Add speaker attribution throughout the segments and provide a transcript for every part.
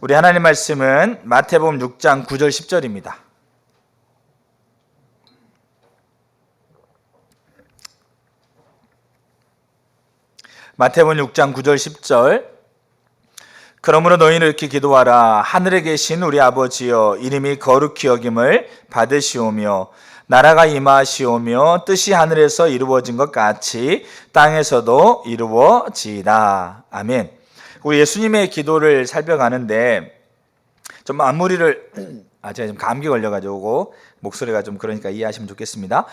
Speaker 1: 우리 하나님 말씀은 마태복음 6장 9절 10절입니다. 마태복음 6장 9절 10절. 그러므로 너희는 이렇게 기도하라. 하늘에 계신 우리 아버지여, 이름이 거룩히 여김을 받으시오며 나라가 임하시오며 뜻이 하늘에서 이루어진 것 같이 땅에서도 이루어지이다. 아멘. 우리 예수님의 기도를 살펴가는데 좀 마무리를 제가 좀 감기 걸려가지고 목소리가 좀 그러니까 이해하시면 좋겠습니다.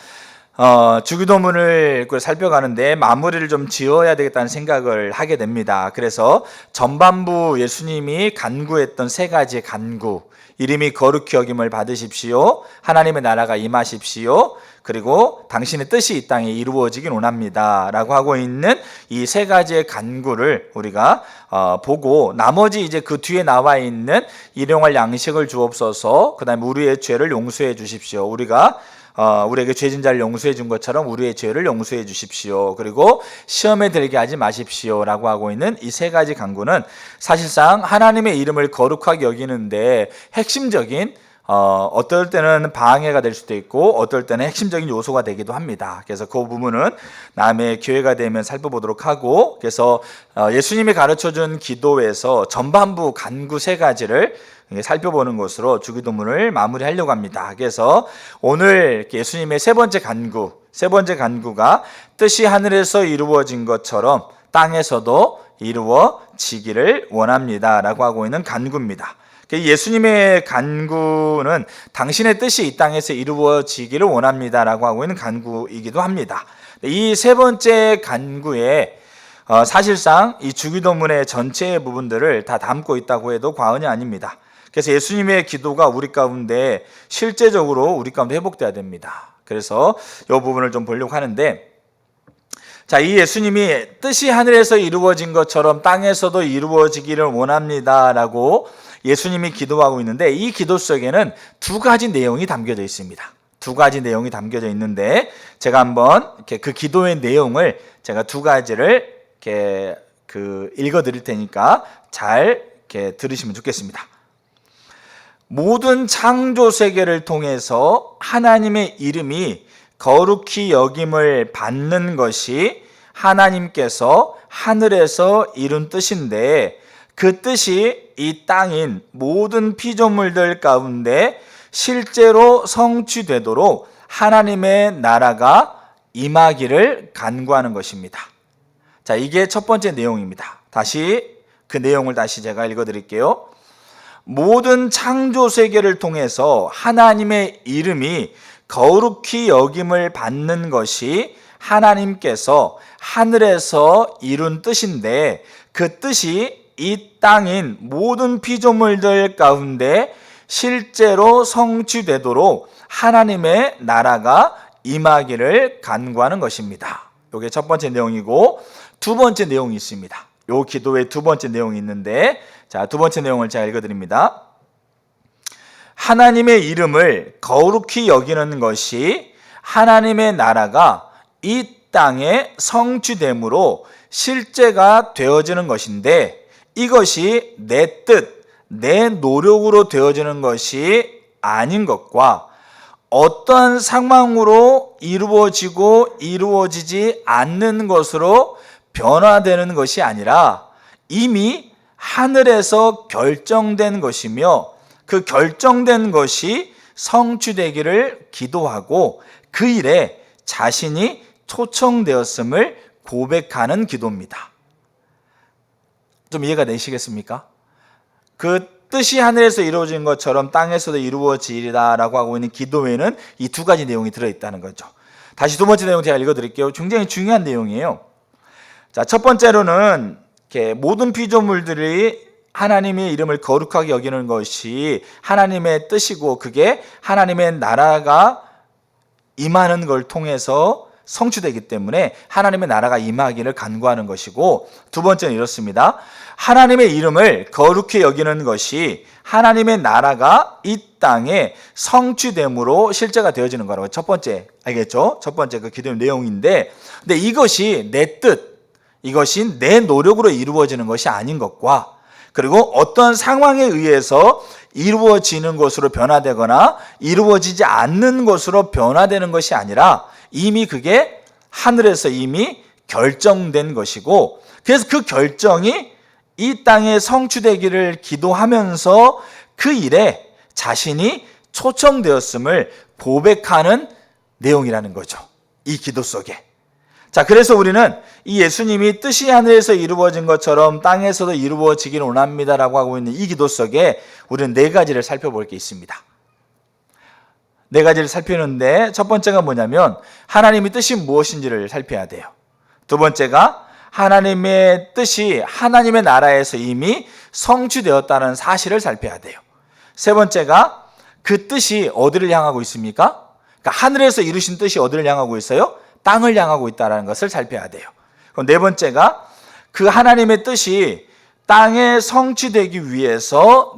Speaker 1: 주기도문을 살펴가는데 마무리를 좀 지어야 되겠다는 생각을 하게 됩니다. 그래서 전반부 예수님이 간구했던 세 가지의 간구, 이름이 거룩히 여김을 받으십시오, 하나님의 나라가 임하십시오, 그리고 당신의 뜻이 이 땅에 이루어지긴 원합니다 라고 하고 있는 이 세 가지의 간구를 우리가 보고, 나머지 이제 그 뒤에 나와 있는 일용할 양식을 주옵소서, 그 다음에 우리의 죄를 용서해 주십시오, 우리에게 죄진 자를 용서해 준 것처럼 우리의 죄를 용서해 주십시오, 그리고 시험에 들게 하지 마십시오 라고 하고 있는 이 세 가지 간구는 사실상 하나님의 이름을 거룩하게 여기는데 핵심적인, 어떨 때는 방해가 될 수도 있고 어떨 때는 핵심적인 요소가 되기도 합니다. 그래서 그 부분은 다음에 기회가 되면 살펴보도록 하고, 그래서 예수님이 가르쳐준 기도에서 전반부 간구 세 가지를 살펴보는 것으로 주기도문을 마무리하려고 합니다. 그래서 오늘 예수님의 세 번째 간구가 뜻이 하늘에서 이루어진 것처럼 땅에서도 이루어지기를 원합니다 라고 하고 있는 간구입니다. 예수님의 간구는 당신의 뜻이 이 땅에서 이루어지기를 원합니다 라고 하고 있는 간구이기도 합니다. 이 세 번째 간구에 사실상 이 주기도문의 전체 부분들을 다 담고 있다고 해도 과언이 아닙니다. 그래서 예수님의 기도가 우리 가운데 실제적으로 우리 가운데 회복돼야 됩니다. 그래서 이 부분을 좀 보려고 하는데, 이 예수님이 뜻이 하늘에서 이루어진 것처럼 땅에서도 이루어지기를 원합니다 라고 예수님이 기도하고 있는데, 이 기도 속에는 두 가지 내용이 담겨져 있습니다. 두 가지 내용이 담겨져 있는데, 제가 한번 그 기도의 내용을 제가 두 가지를 읽어 드릴 테니까 잘 들으시면 좋겠습니다. 모든 창조 세계를 통해서 하나님의 이름이 거룩히 여김을 받는 것이 하나님께서 하늘에서 이룬 뜻인데, 그 뜻이 이 땅인 모든 피조물들 가운데 실제로 성취되도록 하나님의 나라가 임하기를 간구하는 것입니다. 이게 첫 번째 내용입니다. 그 내용을 다시 제가 읽어드릴게요. 모든 창조 세계를 통해서 하나님의 이름이 거룩히 여김을 받는 것이 하나님께서 하늘에서 이룬 뜻인데, 그 뜻이 이 땅인 모든 피조물들 가운데 실제로 성취되도록 하나님의 나라가 임하기를 간구하는 것입니다. 이게 첫 번째 내용이고, 두 번째 내용이 있습니다. 이 기도의 두 번째 내용이 있는데, 두 번째 내용을 제가 읽어드립니다. 하나님의 이름을 거룩히 여기는 것이 하나님의 나라가 이 땅에 성취됨으로 실제가 되어지는 것인데, 이것이 내 뜻, 내 노력으로 되어지는 것이 아닌 것과 어떠한 상황으로 이루어지고 이루어지지 않는 것으로 변화되는 것이 아니라 이미 하늘에서 결정된 것이며, 그 결정된 것이 성취되기를 기도하고 그 일에 자신이 초청되었음을 고백하는 기도입니다. 좀 이해가 되시겠습니까? 그 뜻이 하늘에서 이루어진 것처럼 땅에서도 이루어지리라 라고 하고 있는 기도에는 이 두 가지 내용이 들어있다는 거죠. 다시 두 번째 내용 제가 읽어드릴게요. 굉장히 중요한 내용이에요. 첫 번째로는 모든 피조물들이 하나님의 이름을 거룩하게 여기는 것이 하나님의 뜻이고, 그게 하나님의 나라가 임하는 걸 통해서 성취되기 때문에 하나님의 나라가 임하기를 간구하는 것이고, 두 번째는 이렇습니다. 하나님의 이름을 거룩히 여기는 것이 하나님의 나라가 이 땅에 성취됨으로 실제가 되어지는 거라고. 첫 번째, 알겠죠? 첫 번째 그 기도의 내용인데, 근데 이것이 내 뜻, 이것이 내 노력으로 이루어지는 것이 아닌 것과 그리고 어떤 상황에 의해서 이루어지는 것으로 변화되거나 이루어지지 않는 것으로 변화되는 것이 아니라 이미 그게 하늘에서 이미 결정된 것이고, 그래서 그 결정이 이 땅에 성취되기를 기도하면서 그 일에 자신이 초청되었음을 고백하는 내용이라는 거죠. 이 기도 속에. 자, 그래서 우리는 이 예수님이 뜻이 하늘에서 이루어진 것처럼 땅에서도 이루어지기를 원합니다라고 하고 있는 이 기도 속에 우리는 네 가지를 살펴볼 게 있습니다. 네 가지를 살피는데 첫 번째가 뭐냐면 하나님의 뜻이 무엇인지를 살펴야 돼요. 두 번째가 하나님의 뜻이 하나님의 나라에서 이미 성취되었다는 사실을 살펴야 돼요. 세 번째가 그 뜻이 어디를 향하고 있습니까? 그러니까 하늘에서 이루신 뜻이 어디를 향하고 있어요? 땅을 향하고 있다는 것을 살펴야 돼요. 그럼 네 번째가 그 하나님의 뜻이 땅에 성취되기 위해서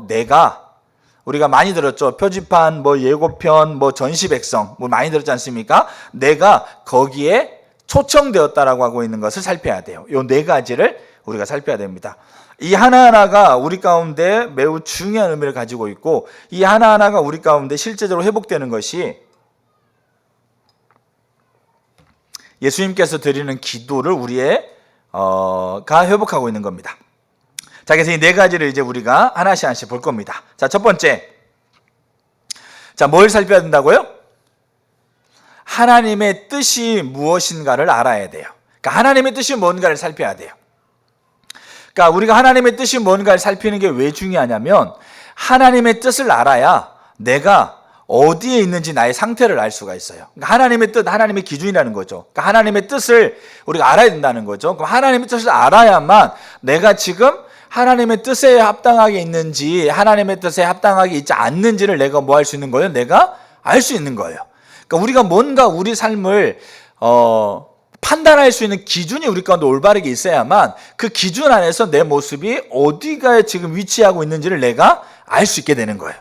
Speaker 1: 우리가 많이 들었죠. 표지판, 예고편, 전시백성, 많이 들었지 않습니까? 내가 거기에 초청되었다라고 하고 있는 것을 살펴야 돼요. 이 네 가지를 우리가 살펴야 됩니다. 이 하나하나가 우리 가운데 매우 중요한 의미를 가지고 있고, 이 하나하나가 우리 가운데 실제적으로 회복되는 것이 예수님께서 드리는 기도를 가 회복하고 있는 겁니다. 자, 그래서 이 네 가지를 이제 우리가 하나씩 볼 겁니다. 자, 첫 번째. 자, 뭘 살펴야 된다고요? 하나님의 뜻이 무엇인가를 알아야 돼요. 그러니까 하나님의 뜻이 뭔가를 살펴야 돼요. 그러니까 우리가 하나님의 뜻이 뭔가를 살피는 게 왜 중요하냐면 하나님의 뜻을 알아야 내가 어디에 있는지 나의 상태를 알 수가 있어요. 그러니까 하나님의 뜻, 하나님의 기준이라는 거죠. 그러니까 하나님의 뜻을 우리가 알아야 된다는 거죠. 그럼 하나님의 뜻을 알아야만 내가 지금 하나님의 뜻에 합당하게 있는지 하나님의 뜻에 합당하게 있지 않는지를 내가 뭐 할 수 있는 거예요? 내가 알 수 있는 거예요. 그러니까 우리가 뭔가 우리 삶을 판단할 수 있는 기준이 우리 가운데 올바르게 있어야만 그 기준 안에서 내 모습이 어디가 지금 위치하고 있는지를 내가 알 수 있게 되는 거예요.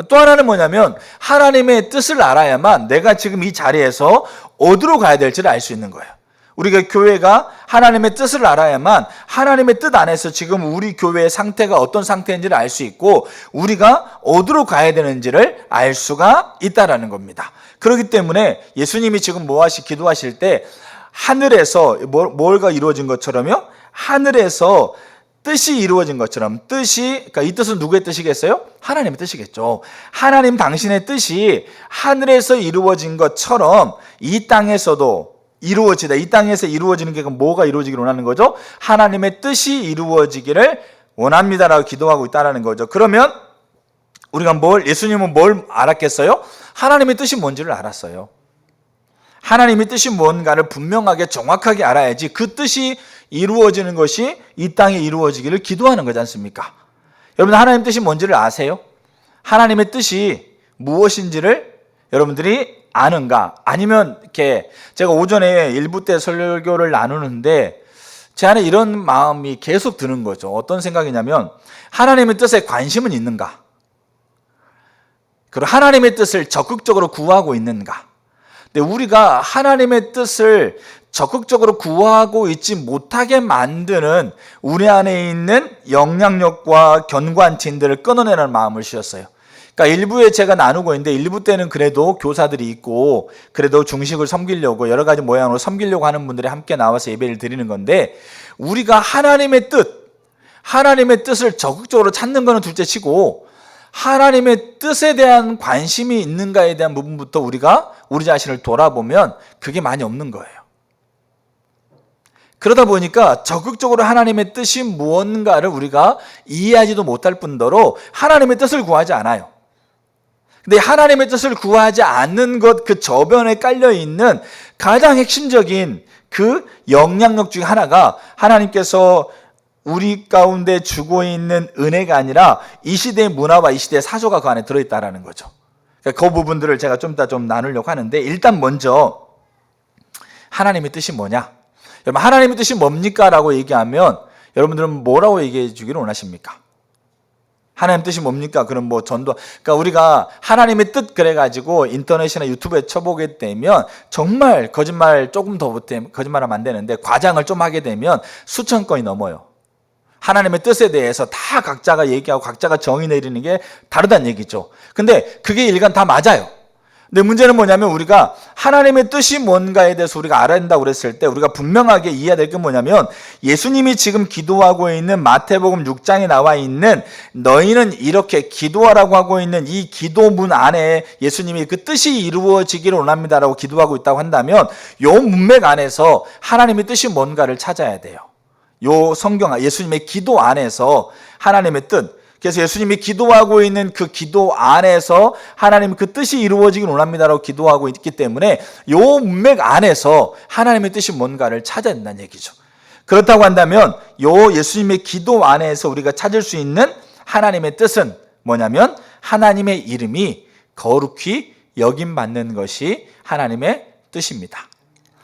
Speaker 1: 또 하나는 뭐냐면 하나님의 뜻을 알아야만 내가 지금 이 자리에서 어디로 가야 될지를 알 수 있는 거예요. 우리가 교회가 하나님의 뜻을 알아야만 하나님의 뜻 안에서 지금 우리 교회의 상태가 어떤 상태인지를 알 수 있고 우리가 어디로 가야 되는지를 알 수가 있다라는 겁니다. 그렇기 때문에 예수님이 지금 기도하실 때 하늘에서 뭘가 이루어진 것처럼요? 하늘에서 뜻이 이루어진 것처럼 그러니까 이 뜻은 누구의 뜻이겠어요? 하나님의 뜻이겠죠. 하나님 당신의 뜻이 하늘에서 이루어진 것처럼 이 땅에서도 이루어지다. 이 땅에서 이루어지는 게 뭐가 이루어지기를 원하는 거죠? 하나님의 뜻이 이루어지기를 원합니다라고 기도하고 있다는 거죠. 그러면 우리가 예수님은 뭘 알았겠어요? 하나님의 뜻이 뭔지를 알았어요. 하나님의 뜻이 뭔가를 분명하게 정확하게 알아야지 그 뜻이 이루어지는 것이 이 땅에 이루어지기를 기도하는 거지 않습니까? 여러분 하나님 뜻이 뭔지를 아세요? 하나님의 뜻이 무엇인지를 여러분들이 아는가? 아니면 이렇게 제가 오전에 일부 때 설교를 나누는데 제 안에 이런 마음이 계속 드는 거죠. 어떤 생각이냐면 하나님의 뜻에 관심은 있는가? 그리고 하나님의 뜻을 적극적으로 구하고 있는가? 근데 우리가 하나님의 뜻을 적극적으로 구하고 있지 못하게 만드는 우리 안에 있는 영향력과 견관진들을 끊어내는 마음을 주셨어요. 그러니까 일부에 제가 나누고 있는데 일부 때는 그래도 교사들이 있고 그래도 중식을 섬기려고 여러 가지 모양으로 섬기려고 하는 분들이 함께 나와서 예배를 드리는 건데 우리가 하나님의 뜻을 적극적으로 찾는 것은 둘째치고 하나님의 뜻에 대한 관심이 있는가에 대한 부분부터 우리가 우리 자신을 돌아보면 그게 많이 없는 거예요. 그러다 보니까 적극적으로 하나님의 뜻이 무언가를 우리가 이해하지도 못할 뿐더러 하나님의 뜻을 구하지 않아요. 근데 하나님의 뜻을 구하지 않는 것, 그 저변에 깔려있는 가장 핵심적인 그 영향력 중에 하나가 하나님께서 우리 가운데 주고 있는 은혜가 아니라 이 시대의 문화와 이 시대의 사조가 그 안에 들어있다는 거죠. 그 부분들을 제가 좀 이따 좀 나누려고 하는데 일단 먼저 하나님의 뜻이 뭐냐? 여러분 하나님의 뜻이 뭡니까? 라고 얘기하면 여러분들은 뭐라고 얘기해 주기를 원하십니까? 하나님 뜻이 뭡니까? 그럼 전도, 그러니까 우리가 하나님의 뜻 그래가지고 인터넷이나 유튜브에 쳐보게 되면 정말 거짓말 조금 더 못해, 거짓말하면 안 되는데 과장을 좀 하게 되면 수천 건이 넘어요. 하나님의 뜻에 대해서 다 각자가 얘기하고 각자가 정의 내리는 게 다르다는 얘기죠. 근데 그게 일간 다 맞아요. 근데 문제는 뭐냐면 우리가 하나님의 뜻이 뭔가에 대해서 우리가 알아야 된다고 그랬을 때 우리가 분명하게 이해해야 될 게 뭐냐면 예수님이 지금 기도하고 있는 마태복음 6장에 나와 있는 너희는 이렇게 기도하라고 하고 있는 이 기도문 안에 예수님이 그 뜻이 이루어지기를 원합니다라고 기도하고 있다고 한다면 요 문맥 안에서 하나님의 뜻이 뭔가를 찾아야 돼요. 요 성경, 예수님의 기도 안에서 하나님의 뜻, 그래서 예수님이 기도하고 있는 그 기도 안에서 하나님 그 뜻이 이루어지길 원합니다라고 기도하고 있기 때문에 요 문맥 안에서 하나님의 뜻이 뭔가를 찾아야 된다는 얘기죠. 그렇다고 한다면 요 예수님의 기도 안에서 우리가 찾을 수 있는 하나님의 뜻은 뭐냐면 하나님의 이름이 거룩히 여김받는 것이 하나님의 뜻입니다.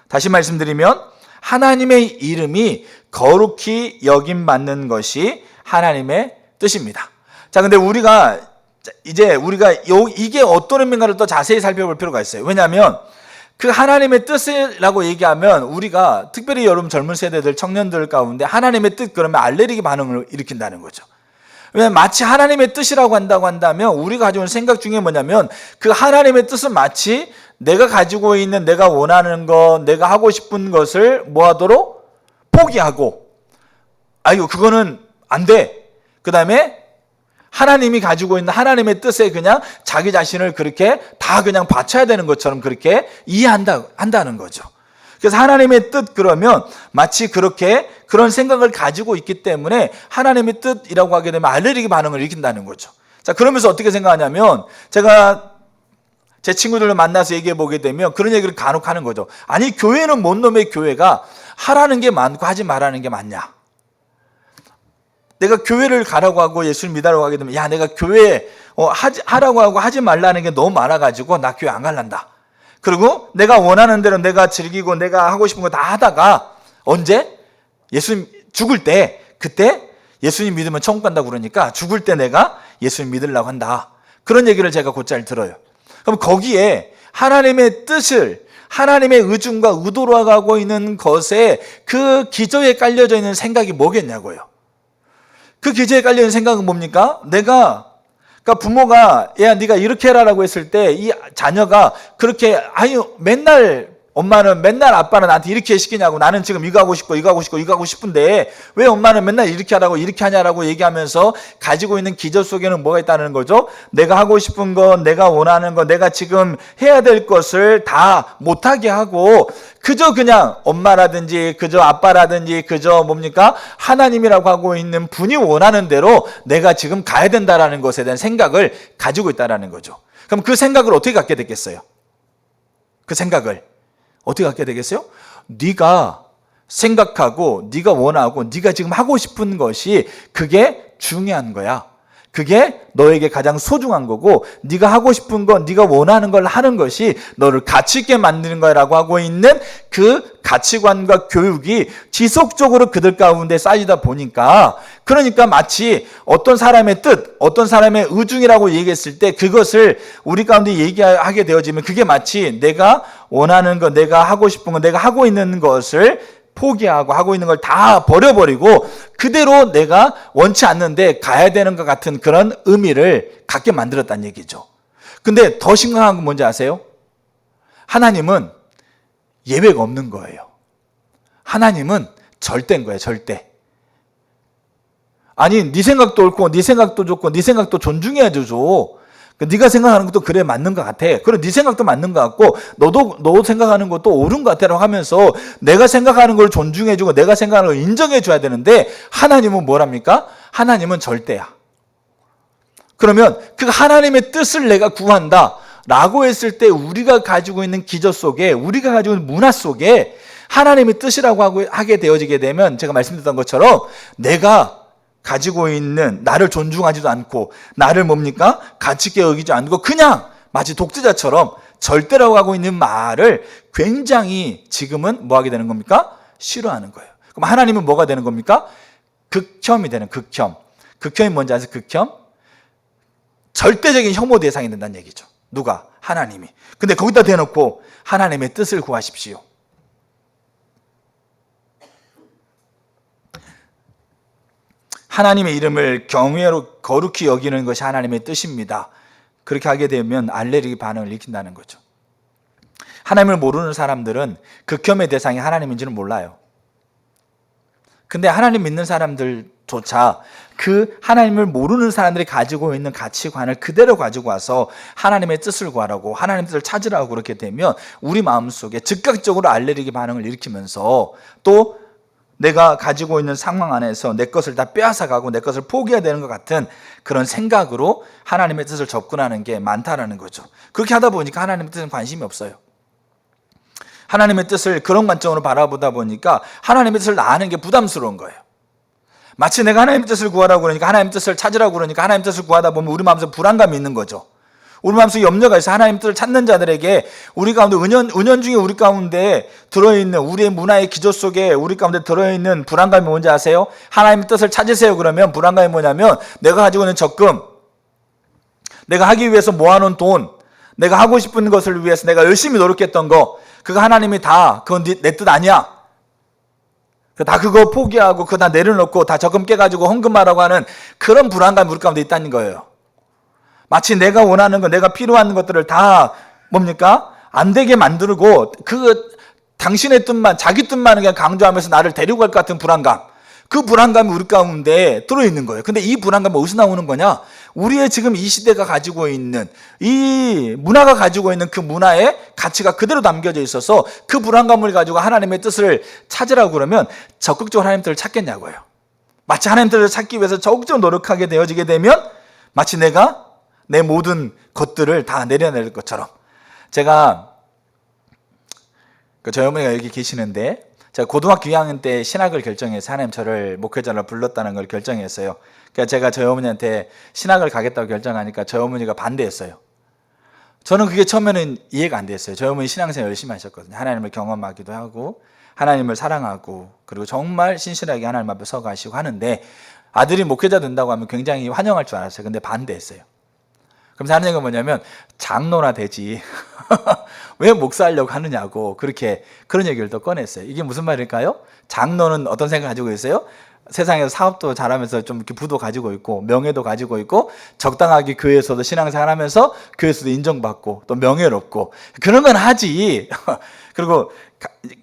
Speaker 1: 다시 말씀드리면 하나님의 이름이 거룩히 여김받는 것이 하나님의 뜻입니다. 자, 근데 우리가 이게 어떤 의미인가를 더 자세히 살펴볼 필요가 있어요. 왜냐하면 그 하나님의 뜻이라고 얘기하면 우리가 특별히 여러분 젊은 세대들, 청년들 가운데 하나님의 뜻 그러면 알레르기 반응을 일으킨다는 거죠. 왜냐하면 마치 하나님의 뜻이라고 한다고 한다면 우리가 가지고 있는 생각 중에 뭐냐면 그 하나님의 뜻은 마치 내가 가지고 있는 내가 원하는 것, 내가 하고 싶은 것을 뭐하도록 포기하고 아이고 그거는 안 돼. 그 다음에 하나님이 가지고 있는 하나님의 뜻에 그냥 자기 자신을 그렇게 다 그냥 바쳐야 되는 것처럼 그렇게 한다는 거죠. 그래서 하나님의 뜻 그러면 마치 그렇게 그런 생각을 가지고 있기 때문에 하나님의 뜻이라고 하게 되면 알레르기 반응을 일으킨다는 거죠. 자, 그러면서 어떻게 생각하냐면 제가 제 친구들을 만나서 얘기해 보게 되면 그런 얘기를 간혹 하는 거죠. 아니, 교회는 뭔 놈의 교회가 하라는 게 많고 하지 말라는 게 많냐? 내가 교회를 가라고 하고 예수를 믿으라고 하게 되면 야 내가 교회 하라고 하고 하지 말라는 게 너무 많아가지고 나 교회 안 갈란다. 그리고 내가 원하는 대로 내가 즐기고 내가 하고 싶은 거 다 하다가 언제? 예수님 죽을 때 그때 예수님 믿으면 천국 간다고 그러니까 죽을 때 내가 예수님 믿으려고 한다. 그런 얘기를 제가 곧잘 들어요. 그럼 거기에 하나님의 뜻을 하나님의 의중과 의도로 가고 있는 것에 그 기저에 깔려져 있는 생각이 뭐겠냐고요. 그 기저에 깔려있는 생각은 뭡니까? 그러니까 부모가 야 네가 이렇게 해라라고 했을 때 이 자녀가 그렇게 아유 엄마는 맨날 아빠는 나한테 이렇게 시키냐고 나는 지금 이거 하고 싶고 이거 하고 싶고 이거 하고 싶은데 왜 엄마는 맨날 이렇게 하라고 이렇게 하냐라고 얘기하면서 가지고 있는 기저 속에는 뭐가 있다는 거죠? 내가 하고 싶은 것, 내가 원하는 것, 내가 지금 해야 될 것을 다 못하게 하고 그저 그냥 엄마라든지 그저 아빠라든지 그저 뭡니까? 하나님이라고 하고 있는 분이 원하는 대로 내가 지금 가야 된다라는 것에 대한 생각을 가지고 있다라는 거죠. 그럼 그 생각을 어떻게 갖게 됐겠어요? 그 생각을 어떻게 갖게 되겠어요? 네가 생각하고 네가 원하고 네가 지금 하고 싶은 것이 그게 중요한 거야. 그게 너에게 가장 소중한 거고 네가 하고 싶은 거 네가 원하는 걸 하는 것이 너를 가치 있게 만드는 거라고 하고 있는 그 가치관과 교육이 지속적으로 그들 가운데 쌓이다 보니까 그러니까 마치 어떤 사람의 뜻, 어떤 사람의 의중이라고 얘기했을 때 그것을 우리 가운데 얘기하게 되어지면 그게 마치 내가 원하는 거, 내가 하고 싶은 거, 내가 하고 있는 것을 포기하고 하고 있는 걸 다 버려버리고 그대로 내가 원치 않는데 가야 되는 것 같은 그런 의미를 갖게 만들었다는 얘기죠. 근데 더 심각한 건 뭔지 아세요? 하나님은 예외가 없는 거예요. 하나님은 절대인 거예요. 절대. 아니 네 생각도 옳고 네 생각도 좋고 네 생각도 존중해야죠. 네가 생각하는 것도 그래 맞는 것 같아. 그리고 네 생각도 맞는 것 같고 너 생각하는 것도 옳은 것 같아라고 하면서 내가 생각하는 걸 존중해주고 내가 생각하는 걸 인정해줘야 되는데 하나님은 뭐랍니까? 하나님은 절대야. 그러면 그 하나님의 뜻을 내가 구한다 라고 했을 때 우리가 가지고 있는 기저 속에 우리가 가지고 있는 문화 속에 하나님의 뜻이라고 하게 되어지게 되면 제가 말씀드렸던 것처럼 내가 가지고 있는 나를 존중하지도 않고 나를 뭡니까? 가치 있게 여기지 않고 그냥 마치 독재자처럼 절대라고 하고 있는 말을 굉장히 지금은 뭐 하게 되는 겁니까? 싫어하는 거예요. 그럼 하나님은 뭐가 되는 겁니까? 극혐이 되는 극혐. 극혐이 뭔지 아세요? 극혐? 절대적인 혐오 대상이 된다는 얘기죠. 누가? 하나님이. 근데 거기다 대놓고 하나님의 뜻을 구하십시오. 하나님의 이름을 경외로 거룩히 여기는 것이 하나님의 뜻입니다. 그렇게 하게 되면 알레르기 반응을 일으킨다는 거죠. 하나님을 모르는 사람들은 극혐의 대상이 하나님인지는 몰라요. 근데 하나님 믿는 사람들조차 그 하나님을 모르는 사람들이 가지고 있는 가치관을 그대로 가지고 와서 하나님의 뜻을 구하라고, 하나님의 뜻을 찾으라고 그렇게 되면 우리 마음속에 즉각적으로 알레르기 반응을 일으키면서 또 내가 가지고 있는 상황 안에서 내 것을 다 빼앗아가고 내 것을 포기해야 되는 것 같은 그런 생각으로 하나님의 뜻을 접근하는 게 많다라는 거죠. 그렇게 하다 보니까 하나님의 뜻은 관심이 없어요. 하나님의 뜻을 그런 관점으로 바라보다 보니까 하나님의 뜻을 아는 게 부담스러운 거예요. 마치 내가 하나님의 뜻을 구하라고 그러니까, 하나님의 뜻을 찾으라고 그러니까 하나님의 뜻을 구하다 보면 우리 마음속에 불안감이 있는 거죠. 우리 마음속에 염려가 있어. 하나님의 뜻을 찾는 자들에게 우리 가운데 은연중에 우리 가운데 들어있는, 우리의 문화의 기조 속에 우리 가운데 들어있는 불안감이 뭔지 아세요? 하나님의 뜻을 찾으세요 그러면 불안감이 뭐냐면 내가 가지고 있는 적금, 내가 하기 위해서 모아놓은 돈, 내가 하고 싶은 것을 위해서 내가 열심히 노력했던 거, 그거 하나님이 다 그건 내 뜻 아니야. 다 그거 포기하고 그거 다 내려놓고 다 적금 깨가지고 헌금하라고 하는 그런 불안감이 우리 가운데 있다는 거예요. 마치 내가 원하는 것, 내가 필요한 것들을 다 뭡니까? 안 되게 만들고 당신의 뜻만, 자기 뜻만 그냥 강조하면서 나를 데리고 갈 것 같은 불안감, 그 불안감이 우리 가운데 들어있는 거예요. 근데 이 불안감이 어디서 나오는 거냐? 우리의 지금 이 시대가 가지고 있는, 이 문화가 가지고 있는 그 문화의 가치가 그대로 담겨져 있어서 그 불안감을 가지고 하나님의 뜻을 찾으라고 그러면 적극적으로 하나님의 뜻을 찾겠냐고요. 마치 하나님의 뜻을 찾기 위해서 적극적으로 노력하게 되어지게 되면 마치 내가 내 모든 것들을 다 내려낼 것처럼. 제가 저희 어머니가 여기 계시는데 제가 고등학교 2학년 때 신학을 결정해서 하나님 저를 목회자로 불렀다는 걸 결정했어요. 그러니까 제가 저희 어머니한테 신학을 가겠다고 결정하니까 저희 어머니가 반대했어요. 저는 그게 처음에는 이해가 안 됐어요. 저희 어머니 신앙생활 열심히 하셨거든요. 하나님을 경험하기도 하고 하나님을 사랑하고 그리고 정말 신실하게 하나님 앞에 서가시고 하는데 아들이 목회자 된다고 하면 굉장히 환영할 줄 알았어요. 근데 반대했어요. 그럼 하는 얘기가 뭐냐면 장로나 되지 왜 목사 하려고 하느냐고 그런 얘기를 또 꺼냈어요. 이게 무슨 말일까요? 장로는 어떤 생각을 가지고 있어요? 세상에서 사업도 잘하면서 좀 이렇게 부도 가지고 있고 명예도 가지고 있고 적당하게 교회에서도 신앙생활 하면서 교회에서도 인정받고 또 명예롭고 그런 건 하지. 그리고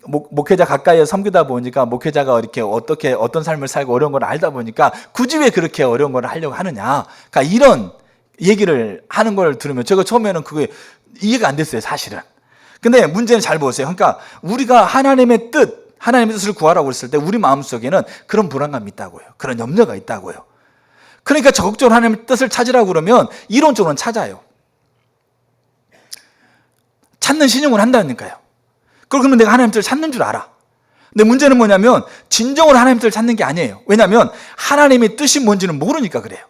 Speaker 1: 목회자 가까이에 섬기다 보니까 목회자가 이렇게 어떤 삶을 살고 어려운 걸 알다 보니까 굳이 왜 그렇게 어려운 걸 하려고 하느냐. 그러니까 이런 얘기를 하는 걸 들으면 제가 처음에는 그게 이해가 안 됐어요, 사실은. 근데 문제는 잘 보세요. 그러니까 우리가 하나님의 뜻을 구하라고 했을 때 우리 마음속에는 그런 불안감이 있다고요. 그런 염려가 있다고요. 그러니까 적극적으로 하나님의 뜻을 찾으라고 그러면 이론적으로는 찾아요. 찾는 신용을 한다니까요. 그러면 내가 하나님의 뜻을 찾는 줄 알아. 근데 문제는 뭐냐면 진정으로 하나님의 뜻을 찾는 게 아니에요. 왜냐하면 하나님의 뜻이 뭔지는 모르니까 그래요.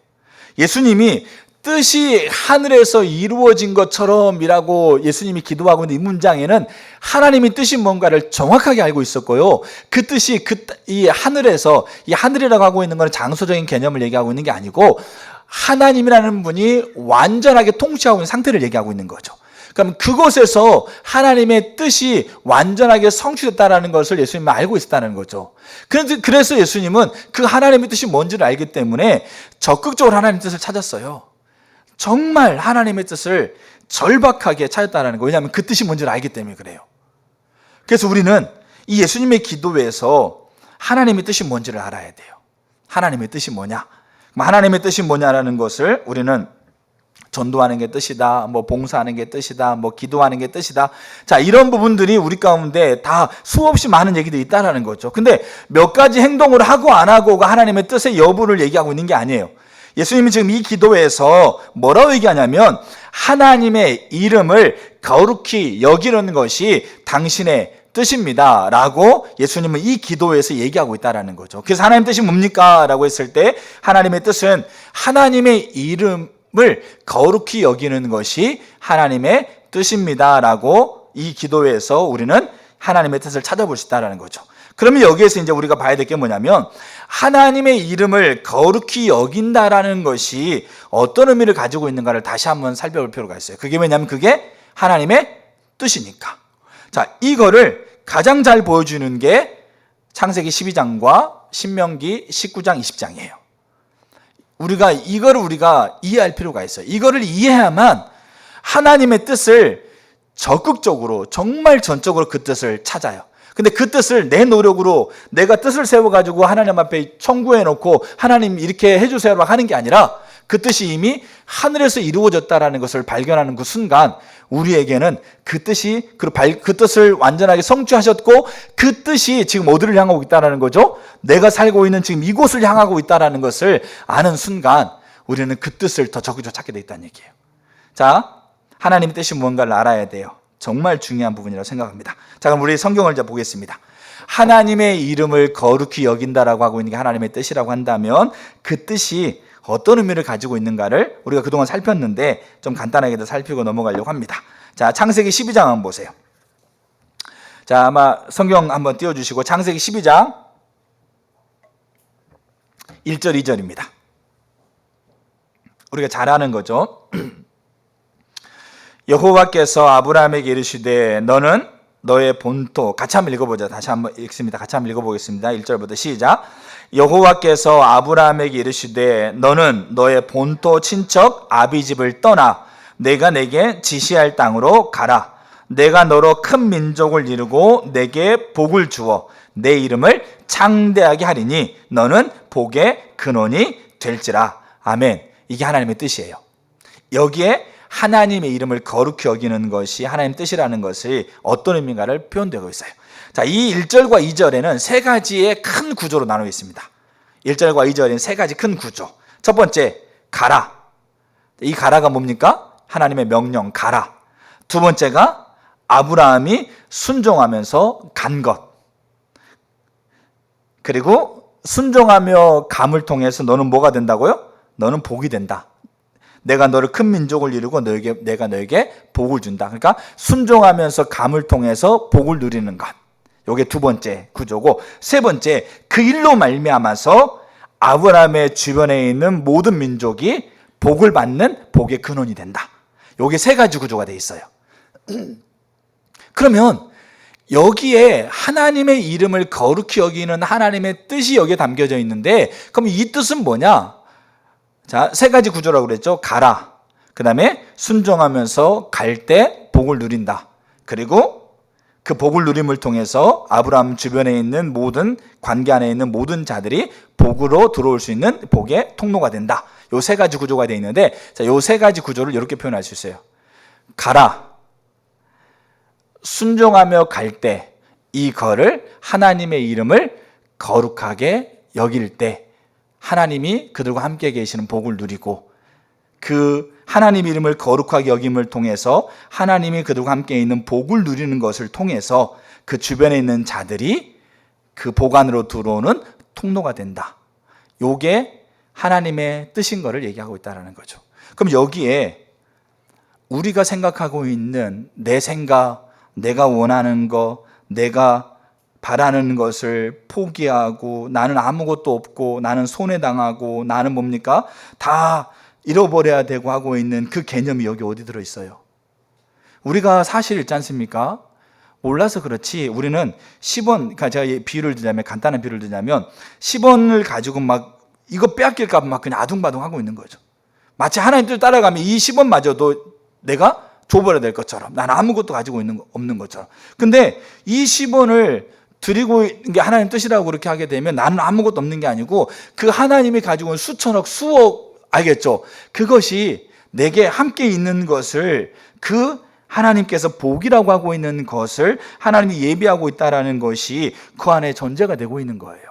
Speaker 1: 예수님이 뜻이 하늘에서 이루어진 것처럼이라고 예수님이 기도하고 있는 이 문장에는 하나님의 뜻이 뭔가를 정확하게 알고 있었고요. 그 뜻이 이 하늘에서, 이 하늘이라고 하고 있는 것은 장소적인 개념을 얘기하고 있는 게 아니고 하나님이라는 분이 완전하게 통치하고 있는 상태를 얘기하고 있는 거죠. 그럼 그곳에서 하나님의 뜻이 완전하게 성취됐다는 것을 예수님은 알고 있었다는 거죠. 그래서 예수님은 그 하나님의 뜻이 뭔지를 알기 때문에 적극적으로 하나님의 뜻을 찾았어요. 정말 하나님의 뜻을 절박하게 찾았다는 거예요. 왜냐하면 그 뜻이 뭔지를 알기 때문에 그래요. 그래서 우리는 이 예수님의 기도에서 하나님의 뜻이 뭔지를 알아야 돼요. 하나님의 뜻이 뭐냐? 하나님의 뜻이 뭐냐라는 것을 우리는 전도하는 게 뜻이다, 봉사하는 게 뜻이다, 기도하는 게 뜻이다. 자, 이런 부분들이 우리 가운데 다 수없이 많은 얘기들이 있다라는 거죠. 근데 몇 가지 행동을 하고 안 하고가 하나님의 뜻의 여부를 얘기하고 있는 게 아니에요. 예수님이 지금 이 기도에서 뭐라고 얘기하냐면 하나님의 이름을 거룩히 여기는 것이 당신의 뜻입니다 라고 예수님은 이 기도에서 얘기하고 있다는 거죠. 그래서 하나님의 뜻이 뭡니까? 라고 했을 때 하나님의 뜻은 하나님의 이름을 거룩히 여기는 것이 하나님의 뜻입니다 라고 이 기도에서 우리는 하나님의 뜻을 찾아볼 수 있다는 거죠. 그러면 여기에서 이제 우리가 봐야 될 게 뭐냐면 하나님의 이름을 거룩히 여긴다라는 것이 어떤 의미를 가지고 있는가를 다시 한번 살펴볼 필요가 있어요. 그게 왜냐하면 그게 하나님의 뜻이니까. 자, 이거를 가장 잘 보여주는 게 창세기 12장과 신명기 19장 20장이에요. 우리가 이해할 필요가 있어요. 이거를 이해해야만 하나님의 뜻을 적극적으로, 정말 전적으로 그 뜻을 찾아요. 근데 그 뜻을 내 노력으로 내가 뜻을 세워가지고 하나님 앞에 청구해 놓고 하나님 이렇게 해주세요라고 하는 게 아니라 그 뜻이 이미 하늘에서 이루어졌다라는 것을 발견하는 그 순간 우리에게는 그 뜻이, 그 뜻을 완전하게 성취하셨고 그 뜻이 지금 어디를 향하고 있다는 거죠? 내가 살고 있는 지금 이곳을 향하고 있다는 것을 아는 순간 우리는 그 뜻을 더 적극적으로 찾게 돼 있다는 얘기예요. 자, 하나님의 뜻이 무언가를 알아야 돼요. 정말 중요한 부분이라고 생각합니다. 자, 그럼 우리 성경을 이제 보겠습니다. 하나님의 이름을 거룩히 여긴다라고 하고 있는 게 하나님의 뜻이라고 한다면 그 뜻이 어떤 의미를 가지고 있는가를 우리가 그동안 살폈는데 좀 간단하게 더 살피고 넘어가려고 합니다. 자, 창세기 12장 한번 보세요. 자, 아마 성경 한번 띄워주시고 창세기 12장 1절 2절입니다. 우리가 잘 아는 거죠. 여호와께서 아브라함에게 이르시되 너는 너의 본토, 같이 한번 읽어보자. 다시 한번 읽습니다. 같이 한번 읽어보겠습니다. 1절부터 시작. 여호와께서 아브라함에게 이르시되 너는 너의 본토 친척 아비집을 떠나 내가 내게 지시할 땅으로 가라. 내가 너로 큰 민족을 이루고 내게 복을 주어 내 이름을 창대하게 하리니 너는 복의 근원이 될지라. 아멘. 이게 하나님의 뜻이에요. 여기에 하나님의 이름을 거룩히 여기는 것이 하나님의 뜻이라는 것이 어떤 의미인가를 표현되고 있어요. 자, 이 1절과 2절에는 세 가지의 큰 구조로 나누어 있습니다. 1절과 2절에는 세 가지 큰 구조. 첫 번째, 가라. 이 가라가 뭡니까? 하나님의 명령, 가라. 두 번째가 아브라함이 순종하면서 간 것. 그리고 순종하며 감을 통해서 너는 뭐가 된다고요? 너는 복이 된다. 내가 너를 큰 민족을 이루고 내가 너에게 복을 준다. 그러니까 순종하면서 감을 통해서 복을 누리는 것. 이게 두 번째 구조고, 세 번째, 그 일로 말미암아서 아브라함의 주변에 있는 모든 민족이 복을 받는 복의 근원이 된다. 이게 세 가지 구조가 돼 있어요. 그러면 여기에 하나님의 이름을 거룩히 여기는 하나님의 뜻이 여기에 담겨져 있는데, 그럼 이 뜻은 뭐냐? 자, 세 가지 구조라고 그랬죠. 가라. 그 다음에 순종하면서 갈 때 복을 누린다. 그리고 그 복을 누림을 통해서 아브라함 주변에 있는 모든, 관계 안에 있는 모든 자들이 복으로 들어올 수 있는 복의 통로가 된다. 요 세 가지 구조가 되어 있는데, 자, 요 세 가지 구조를 이렇게 표현할 수 있어요. 가라. 순종하며 갈 때, 이거를 하나님의 이름을 거룩하게 여길 때 하나님이 그들과 함께 계시는 복을 누리고, 그 하나님 이름을 거룩하게 여김을 통해서 하나님이 그들과 함께 있는 복을 누리는 것을 통해서 그 주변에 있는 자들이 그 복 안으로 들어오는 통로가 된다. 요게 하나님의 뜻인 것을 얘기하고 있다는 거죠. 그럼 여기에 우리가 생각하고 있는 내 생각, 내가 원하는 거, 내가 바라는 것을 포기하고 나는 아무것도 없고 나는 손해당하고 나는 뭡니까? 다 잃어버려야 되고 하고 있는 그 개념이 여기 어디 들어있어요? 우리가 사실 있지 않습니까? 몰라서 그렇지 우리는 10원, 그러니까 제가 비유를 들자면, 간단한 비유를 들자면 10원을 가지고 막 이거 빼앗길까 봐 막 그냥 아둥바둥 하고 있는 거죠. 마치 하나님 뜻을 따라가면 이 10원마저도 내가 줘버려야 될 것처럼, 나는 아무것도 가지고 없는 것처럼. 근데 이 10원을 드리고 있는 게 하나님 뜻이라고 그렇게 하게 되면 나는 아무것도 없는 게 아니고 그 하나님이 가지고 있는 수천억, 수억, 알겠죠? 그것이 내게 함께 있는 것을, 그 하나님께서 복이라고 하고 있는 것을 하나님이 예비하고 있다는 것이 그 안에 전제가 되고 있는 거예요.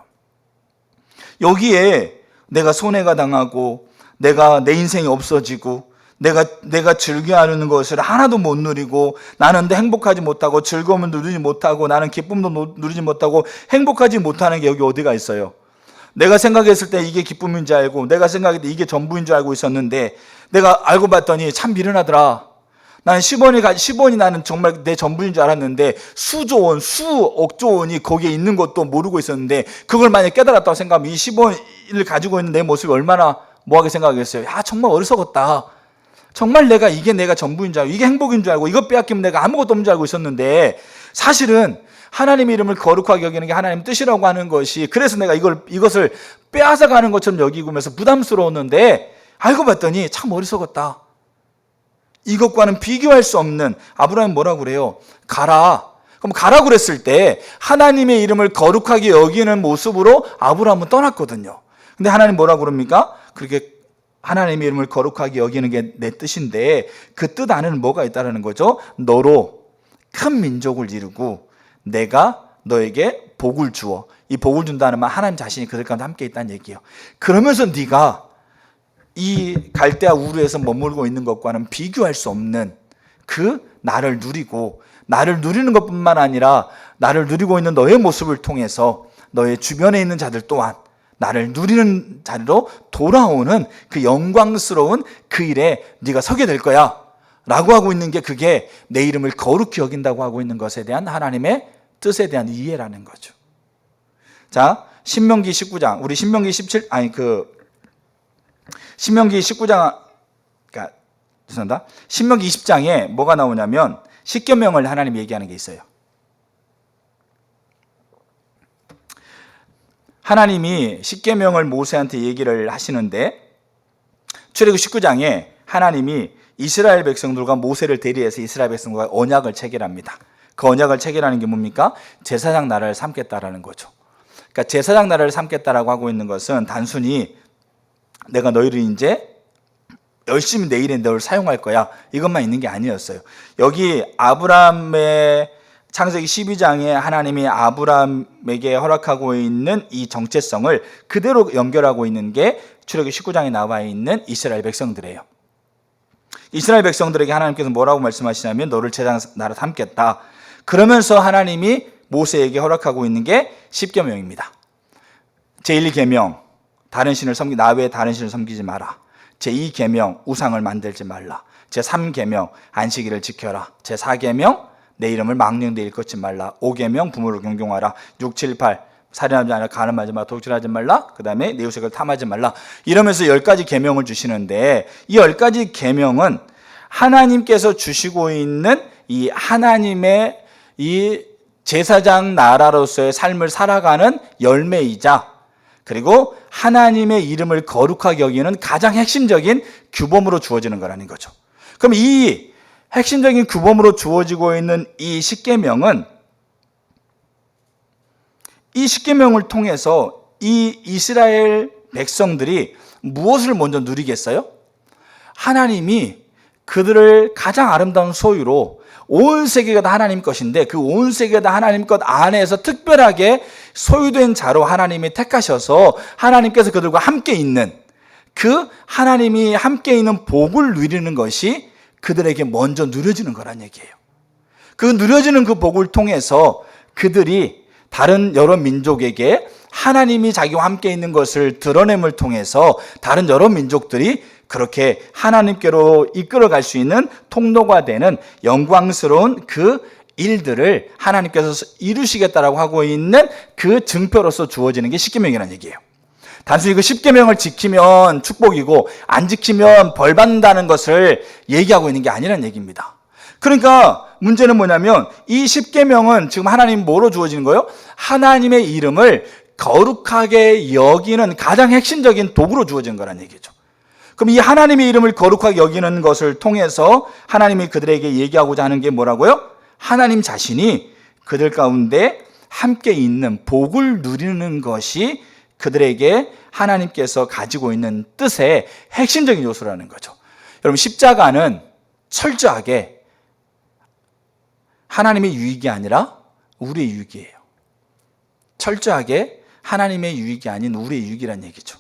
Speaker 1: 여기에 내가 손해가 당하고 내가 내 인생이 없어지고 내가 즐겨하는 것을 하나도 못 누리고 나는 행복하지 못하고 즐거움을 누리지 못하고 나는 기쁨도 누리지 못하고 행복하지 못하는 게 여기 어디가 있어요? 내가 생각했을 때 이게 기쁨인 줄 알고 내가 생각했을 때 이게 전부인 줄 알고 있었는데 내가 알고 봤더니 참 미련하더라. 나는 10원이 나는 정말 내 전부인 줄 알았는데 수조 원, 수억조 원이 거기에 있는 것도 모르고 있었는데 그걸 만약에 깨달았다고 생각하면 이 10원을 가지고 있는 내 모습이 얼마나 뭐하게 생각하겠어요? 야, 정말 어리석었다. 정말 내가 전부인 줄 알고 이게 행복인 줄 알고 이것 빼앗기면 내가 아무것도 없는 줄 알고 있었는데 사실은 하나님의 이름을 거룩하게 여기는 게 하나님 뜻이라고 하는 것이, 그래서 내가 이것을 빼앗아가는 것처럼 여기면서 부담스러웠는데 알고 봤더니 참 어리석었다. 이것과는 비교할 수 없는, 아브라함이 뭐라고 그래요? 가라. 그럼 가라고 그랬을 때 하나님의 이름을 거룩하게 여기는 모습으로 아브라함은 떠났거든요. 근데 하나님 뭐라고 그럽니까? 그렇게 하나님의 이름을 거룩하게 여기는 게 내 뜻인데 그 뜻 안에는 뭐가 있다는 거죠? 너로 큰 민족을 이루고 내가 너에게 복을 주어. 이 복을 준다는 말, 하나님 자신이 그들 가운데 함께 있다는 얘기예요. 그러면서 네가 이 갈대아 우르에서 머물고 있는 것과는 비교할 수 없는 그 나를 누리고, 나를 누리는 것뿐만 아니라 나를 누리고 있는 너의 모습을 통해서 너의 주변에 있는 자들 또한 나를 누리는 자리로 돌아오는 그 영광스러운 그 일에 네가 서게 될 거야 라고 하고 있는 게, 그게 내 이름을 거룩히 여긴다고 하고 있는 것에 대한 하나님의 뜻에 대한 이해라는 거죠. 자, 신명기 19장, 우리 신명기 19장, 그러니까 죄송합니다. 신명기 20장에 뭐가 나오냐면 십계명을 하나님이 얘기하는 게 있어요. 하나님이 십계명을 모세한테 얘기를 하시는데, 출애굽 19장에 하나님이 이스라엘 백성들과 모세를 대리해서 이스라엘 백성과 언약을 체결합니다. 그 언약을 체결하는 게 뭡니까? 제사장 나라를 삼겠다라는 거죠. 그러니까 제사장 나라를 삼겠다라고 하고 있는 것은 단순히 내가 너희를 이제 열심히 내 일에 너를 사용할 거야, 이것만 있는 게 아니었어요. 여기 아브라함의 창세기 12장에 하나님이 아브라함에게 허락하고 있는 이 정체성을 그대로 연결하고 있는 게 출애굽 19장에 나와 있는 이스라엘 백성들이에요. 이스라엘 백성들에게 하나님께서 뭐라고 말씀하시냐면 너를 제사장 나라 삼겠다. 그러면서 하나님이 모세에게 허락하고 있는 게 십계명입니다. 제1계명, 다른 신을 나 외에 다른 신을 섬기지 마라. 제2계명, 우상을 만들지 말라. 제3계명, 안식일을 지켜라. 제4계명, 내 이름을 망령되이 일컫지 말라. 5계명, 부모를 존경하라. 6, 7, 8, 살인하지 말라, 간음하지 말라, 독질하지 말라. 그 다음에 내 이웃을 탐하지 말라. 이러면서 10가지 계명을 주시는데, 이 10가지 계명은 하나님께서 주시고 있는 이 하나님의 이 제사장 나라로서의 삶을 살아가는 열매이자, 그리고 하나님의 이름을 거룩하게 여기는 가장 핵심적인 규범으로 주어지는 거라는 거죠. 그럼 이 핵심적인 규범으로 주어지고 있는 이 십계명은, 이 십계명을 통해서 이 이스라엘 백성들이 무엇을 먼저 누리겠어요? 하나님이 그들을 가장 아름다운 소유로, 온 세계가 다 하나님 것인데 그 온 세계가 다 하나님 것 안에서 특별하게 소유된 자로 하나님이 택하셔서 하나님께서 그들과 함께 있는, 그 하나님이 함께 있는 복을 누리는 것이 그들에게 먼저 누려지는 거란 얘기예요. 그 누려지는 그 복을 통해서 그들이 다른 여러 민족에게 하나님이 자기와 함께 있는 것을 드러냄을 통해서 다른 여러 민족들이 그렇게 하나님께로 이끌어갈 수 있는 통로가 되는 영광스러운 그 일들을 하나님께서 이루시겠다라고 하고 있는 그 증표로서 주어지는 게 십계명이라는 얘기예요. 단순히 그 십계명을 지키면 축복이고 안 지키면 벌 받는다는 것을 얘기하고 있는 게 아니라는 얘기입니다. 그러니까 문제는 뭐냐면 이 십계명은 지금 하나님 뭐로 주어지는 거예요? 하나님의 이름을 거룩하게 여기는 가장 핵심적인 도구로 주어진 거란 얘기죠. 그럼 이 하나님의 이름을 거룩하게 여기는 것을 통해서 하나님이 그들에게 얘기하고자 하는 게 뭐라고요? 하나님 자신이 그들 가운데 함께 있는 복을 누리는 것이 그들에게 하나님께서 가지고 있는 뜻의 핵심적인 요소라는 거죠. 여러분, 십자가는 철저하게 하나님의 유익이 아니라 우리의 유익이에요. 철저하게 하나님의 유익이 아닌 우리의 유익이라는 얘기죠.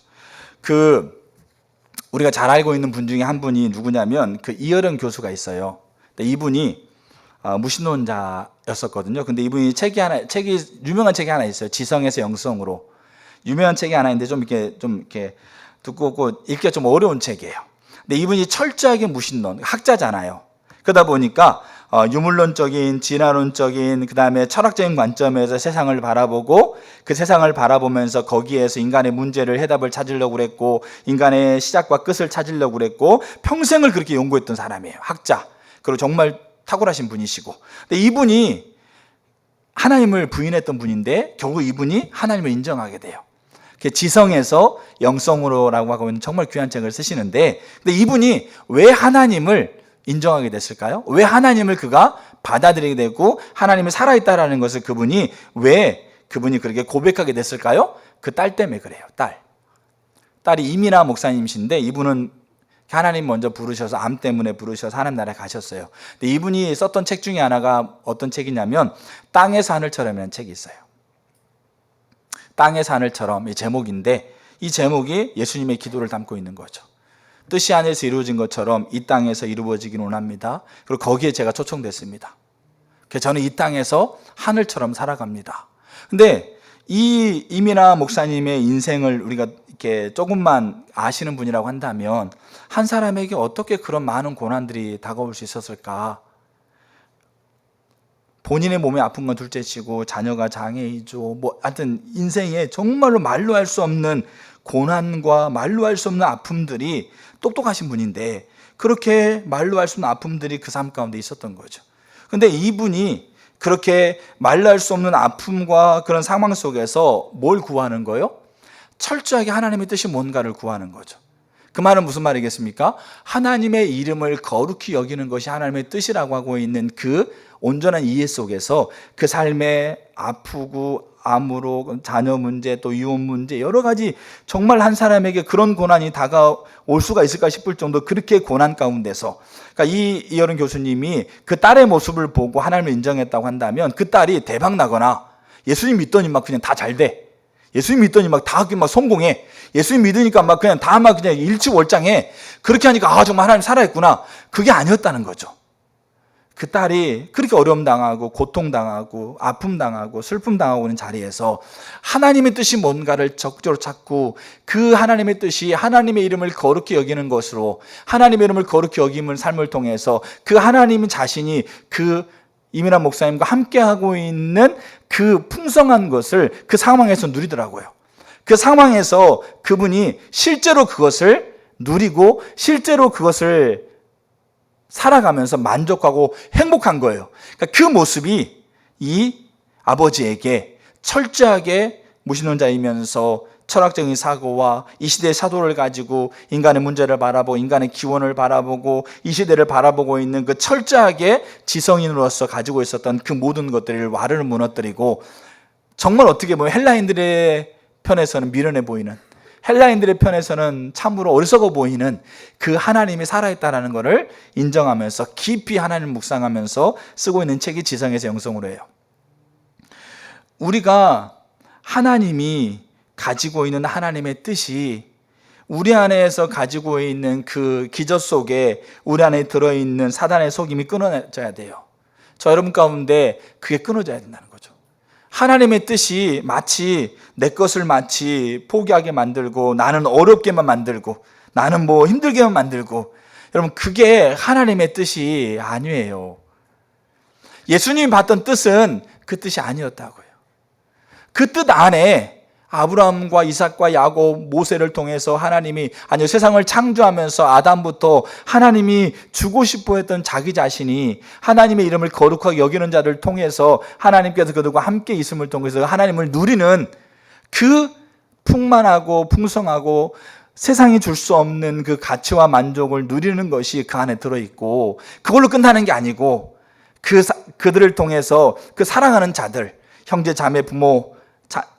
Speaker 1: 우리가 잘 알고 있는 분 중에 한 분이 누구냐면 이어령 교수가 있어요. 이분이 무신론자였었거든요. 근데 이분이 유명한 책이 하나 있어요. 지성에서 영성으로. 유명한 책이 하나 있는데 좀 이렇게 두껍고 읽기가 좀 어려운 책이에요. 근데 이분이 철저하게 무신론, 학자잖아요. 그러다 보니까 유물론적인, 진화론적인, 그 다음에 철학적인 관점에서 세상을 바라보고 그 세상을 바라보면서 거기에서 인간의 문제를 해답을 찾으려고 그랬고 인간의 시작과 끝을 찾으려고 그랬고 평생을 그렇게 연구했던 사람이에요. 학자. 그리고 정말 탁월하신 분이시고. 근데 이분이 하나님을 부인했던 분인데 결국 이분이 하나님을 인정하게 돼요. 지성에서 영성으로라고 하고 있는 정말 귀한 책을 쓰시는데, 근데 이분이 왜 하나님을 인정하게 됐을까요? 왜 하나님을 그가 받아들이게 되고 하나님을 살아있다라는 것을 왜 그분이 그렇게 고백하게 됐을까요? 그 딸 때문에 그래요. 딸이 이민아 목사님이신데, 이분은 하나님 먼저 부르셔서 암 때문에 부르셔서 하나님 나라에 가셨어요. 근데 이분이 썼던 책 중에 하나가 어떤 책이냐면 땅에서 하늘처럼이라는 책이 있어요. 땅에서 하늘처럼, 이 제목인데, 이 제목이 예수님의 기도를 담고 있는 거죠. 뜻이 하늘에서 이루어진 것처럼 이 땅에서 이루어지길 원합니다. 그리고 거기에 제가 초청됐습니다. 그래서 저는 이 땅에서 하늘처럼 살아갑니다. 근데 이 이민아 목사님의 인생을 우리가 이렇게 조금만 아시는 분이라고 한다면, 한 사람에게 어떻게 그런 많은 고난들이 다가올 수 있었을까? 본인의 몸에 아픈 건 둘째치고 자녀가 장애이죠. 하여튼 인생에 정말로 말로 할 수 없는 고난과 말로 할 수 없는 아픔들이, 똑똑하신 분인데 그렇게 말로 할 수 없는 아픔들이 그 삶 가운데 있었던 거죠. 근데 이분이 그렇게 말로 할 수 없는 아픔과 그런 상황 속에서 뭘 구하는 거예요? 철저하게 하나님의 뜻이 뭔가를 구하는 거죠. 그 말은 무슨 말이겠습니까? 하나님의 이름을 거룩히 여기는 것이 하나님의 뜻이라고 하고 있는 그 온전한 이해 속에서 그 삶에 아프고 암으로 자녀 문제, 또 이혼 문제, 여러 가지 정말 한 사람에게 그런 고난이 다가올 수가 있을까 싶을 정도, 그렇게 고난 가운데서, 그러니까 이여름 교수님이 그 딸의 모습을 보고 하나님을 인정했다고 한다면, 그 딸이 대박 나거나, 예수님 믿더니 막 그냥 다 잘 돼, 예수님 믿더니 막 다 막 성공해, 예수님 믿으니까 막 그냥 다 막 그냥 일치월장해, 그렇게 하니까 정말 하나님 살아있구나, 그게 아니었다는 거죠. 그 딸이 그렇게 어려움 당하고 고통 당하고 아픔 당하고 슬픔 당하고 있는 자리에서 하나님의 뜻이 뭔가를 적극적으로 찾고, 그 하나님의 뜻이 하나님의 이름을 거룩히 여기는 것으로, 하나님의 이름을 거룩히 여김을 삶을 통해서 그 하나님 자신이 그 이민아 목사님과 함께하고 있는 그 풍성한 것을 그 상황에서 누리더라고요. 그 상황에서 그분이 실제로 그것을 누리고 실제로 그것을 살아가면서 만족하고 행복한 거예요. 그러니까 그 모습이 이 아버지에게 철저하게 무신론자이면서 철학적인 사고와 이 시대의 사도를 가지고 인간의 문제를 바라보고 인간의 기원을 바라보고 이 시대를 바라보고 있는 그 철저하게 지성인으로서 가지고 있었던 그 모든 것들을 와르르 무너뜨리고, 정말 어떻게 보면 헬라인들의 편에서는 미련해 보이는, 헬라인들의 편에서는 참으로 어리석어 보이는 그 하나님이 살아있다는 것을 인정하면서 깊이 하나님을 묵상하면서 쓰고 있는 책이 지성에서 영성으로 해요. 우리가 하나님이 가지고 있는 하나님의 뜻이 우리 안에서 가지고 있는 그 기저 속에 우리 안에 들어있는 사단의 속임이 끊어져야 돼요. 저 여러분 가운데 그게 끊어져야 된다는 거죠. 하나님의 뜻이 마치 내 것을 마치 포기하게 만들고, 나는 어렵게만 만들고, 나는 뭐 힘들게만 만들고, 여러분 그게 하나님의 뜻이 아니에요. 예수님이 봤던 뜻은 그 뜻이 아니었다고요. 그 뜻 안에 아브라함과 이삭과 야곱, 모세를 통해서 하나님이, 아니요, 세상을 창조하면서 아담부터 하나님이 주고 싶어 했던 자기 자신이 하나님의 이름을 거룩하게 여기는 자를 통해서 하나님께서 그들과 함께 있음을 통해서 하나님을 누리는 그 풍만하고 풍성하고 세상이 줄 수 없는 그 가치와 만족을 누리는 것이 그 안에 들어있고, 그걸로 끝나는 게 아니고 그들을 통해서 그 사랑하는 자들, 형제 자매 부모,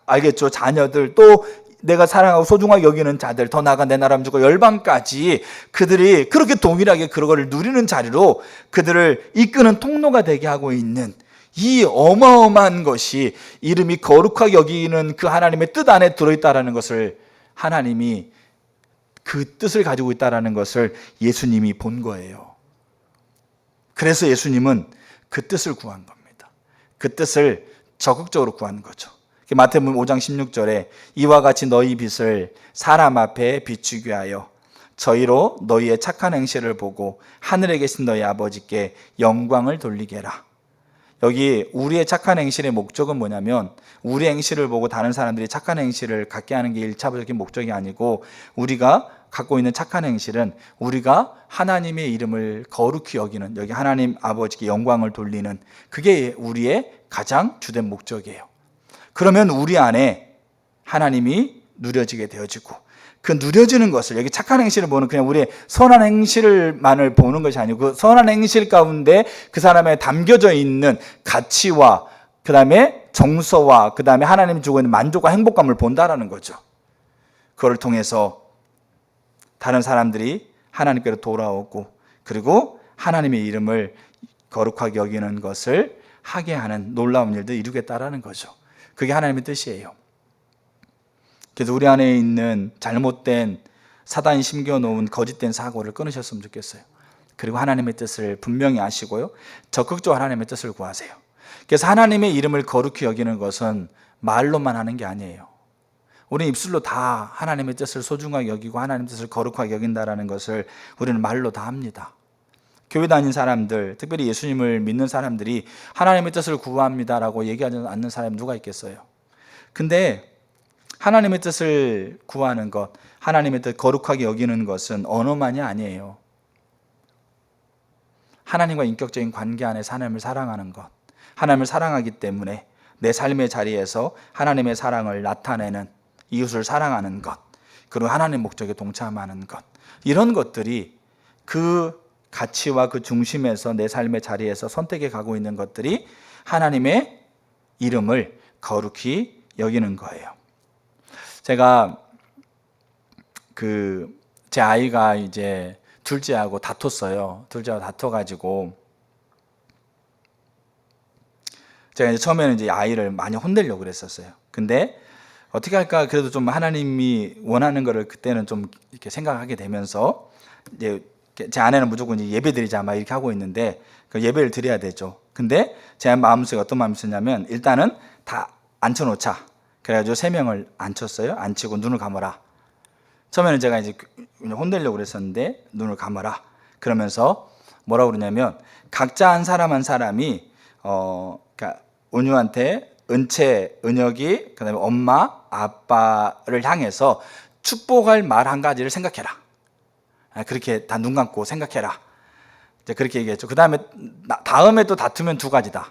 Speaker 1: 알겠죠? 자녀들, 또 내가 사랑하고 소중하게 여기는 자들, 더 나아가 내 나라 민족과 열방까지 그들이 그렇게 동일하게 그거를 누리는 자리로 그들을 이끄는 통로가 되게 하고 있는 이 어마어마한 것이 이름이 거룩하게 여기는 그 하나님의 뜻 안에 들어있다는 것을, 하나님이 그 뜻을 가지고 있다는 것을 예수님이 본 거예요. 그래서 예수님은 그 뜻을 구한 겁니다. 그 뜻을 적극적으로 구한 거죠. 마태복음 5장 16절에 이와 같이 너희 빛을 사람 앞에 비추게 하여 저희로 너희의 착한 행실을 보고 하늘에 계신 너희 아버지께 영광을 돌리게 해라. 여기 우리의 착한 행실의 목적은 뭐냐면, 우리 행실을 보고 다른 사람들이 착한 행실을 갖게 하는 게 1차적인 목적이 아니고, 우리가 갖고 있는 착한 행실은 우리가 하나님의 이름을 거룩히 여기는, 여기 하나님 아버지께 영광을 돌리는, 그게 우리의 가장 주된 목적이에요. 그러면 우리 안에 하나님이 누려지게 되어지고, 그 누려지는 것을, 여기 착한 행실을 보는 그냥 우리의 선한 행실만을 보는 것이 아니고 그 선한 행실 가운데 그 사람에 담겨져 있는 가치와 그 다음에 정서와 그 다음에 하나님이 주고 있는 만족과 행복감을 본다라는 거죠. 그걸 통해서 다른 사람들이 하나님께로 돌아오고, 그리고 하나님의 이름을 거룩하게 여기는 것을 하게 하는 놀라운 일도 이루겠다라는 거죠. 그게 하나님의 뜻이에요. 그래서 우리 안에 있는 잘못된 사단이 심겨놓은 거짓된 사고를 끊으셨으면 좋겠어요. 그리고 하나님의 뜻을 분명히 아시고요, 적극적으로 하나님의 뜻을 구하세요. 그래서 하나님의 이름을 거룩히 여기는 것은 말로만 하는 게 아니에요. 우리는 입술로 다 하나님의 뜻을 소중하게 여기고 하나님의 뜻을 거룩하게 여긴다는 것을 우리는 말로 다 합니다. 교회 다니는 사람들, 특별히 예수님을 믿는 사람들이 하나님의 뜻을 구합니다라고 얘기하지 않는 사람이 누가 있겠어요? 근데 하나님의 뜻을 구하는 것, 하나님의 뜻 거룩하게 여기는 것은 언어만이 아니에요. 하나님과 인격적인 관계 안에서 하나님을 사랑하는 것, 하나님을 사랑하기 때문에 내 삶의 자리에서 하나님의 사랑을 나타내는, 이웃을 사랑하는 것, 그리고 하나님의 목적에 동참하는 것, 이런 것들이 그 가치와 그 중심에서 내 삶의 자리에서 선택해 가고 있는 것들이 하나님의 이름을 거룩히 여기는 거예요. 제가 제 아이가 이제 둘째하고 다퉜어요. 둘째하고 다퉈가지고 제가 이제 처음에는 이제 아이를 많이 혼내려고 그랬었어요. 근데 어떻게 할까, 그래도 좀 하나님이 원하는 거를 그때는 좀 이렇게 생각하게 되면서, 이제 제 아내는 무조건 이제 예배 드리자 막 이렇게 하고 있는데, 그 예배를 드려야 되죠. 근데 제 마음속에 어떤 마음이 있었냐면, 일단은 다 앉혀놓자. 그래가지고 3명을 앉혔어요. 앉히고 눈을 감아라. 처음에는 제가 이제 혼내려고 그랬었는데, 눈을 감아라. 그러면서 뭐라고 그러냐면, 각자 한 사람이 그러니까 은유한테 은채, 은혁이, 그 다음에 엄마, 아빠를 향해서 축복할 말 한 가지를 생각해라. 그렇게 다 눈 감고 생각해라. 이제 그렇게 얘기했죠. 그 다음에 또 다투면 2가지다.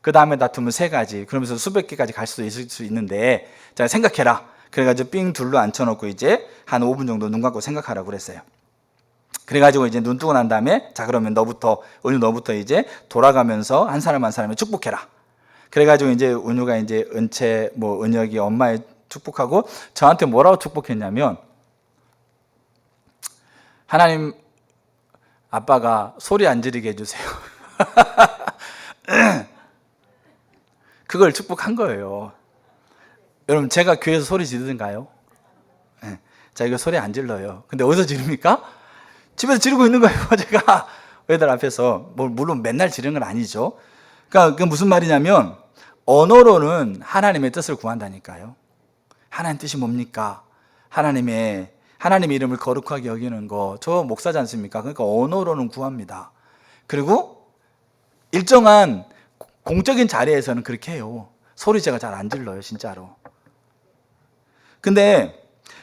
Speaker 1: 그 다음에 다투면 3가지. 그러면서 수백 개까지 갈 수도 있을 수 있는데, 자, 생각해라. 그래가지고 삥 둘로 앉혀놓고 이제 한 5분 정도 눈 감고 생각하라고 그랬어요. 그래가지고 이제 눈 뜨고 난 다음에, 자, 그러면 은유 너부터 이제 돌아가면서 한 사람이 축복해라. 그래가지고 이제 은유가 이제 은채, 은혁이 엄마의 축복하고 저한테 뭐라고 축복했냐면, 하나님 아빠가 소리 안 지르게 해주세요. 그걸 축복한 거예요. 여러분, 제가 교회에서 소리 지르던가요? 네. 자, 이거 소리 안 질러요. 근데 어디서 지릅니까? 집에서 지르고 있는 거예요. 제가 애들 앞에서. 물론 맨날 지르는 건 아니죠. 그러니까 그게 무슨 말이냐면, 언어로는 하나님의 뜻을 구한다니까요. 하나님 뜻이 뭡니까? 하나님의 이름을 거룩하게 여기는 거, 저 목사지 않습니까? 그러니까 언어로는 구합니다. 그리고 일정한 공적인 자리에서는 그렇게 해요. 소리 제가 잘 안 질러요, 진짜로. 근데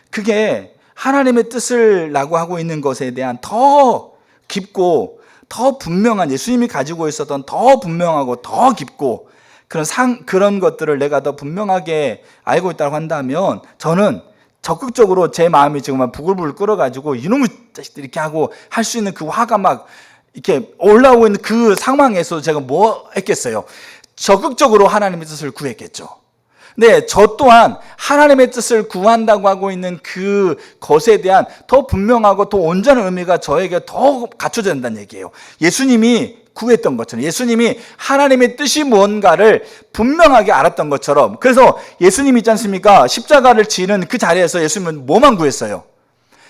Speaker 1: 그게 하나님의 뜻을 라고 하고 있는 것에 대한 더 깊고 더 분명한, 예수님이 가지고 있었던 더 분명하고 더 깊고 그런 것들을 내가 더 분명하게 알고 있다고 한다면, 저는 적극적으로 제 마음이 지금 부글부글 끓어가지고 이놈의 자식들 이렇게 하고 할 수 있는 그 화가 막 이렇게 올라오고 있는 그 상황에서 제가 뭐 했겠어요? 적극적으로 하나님의 뜻을 구했겠죠. 근데 저 또한 하나님의 뜻을 구한다고 하고 있는 그 것에 대한 더 분명하고 더 온전한 의미가 저에게 더 갖춰져야 된다는 얘기예요. 예수님이 구했던 것처럼, 예수님이 하나님의 뜻이 뭔가를 분명하게 알았던 것처럼. 그래서 예수님이 있지 않습니까? 십자가를 지는 그 자리에서 예수님은 뭐만 구했어요?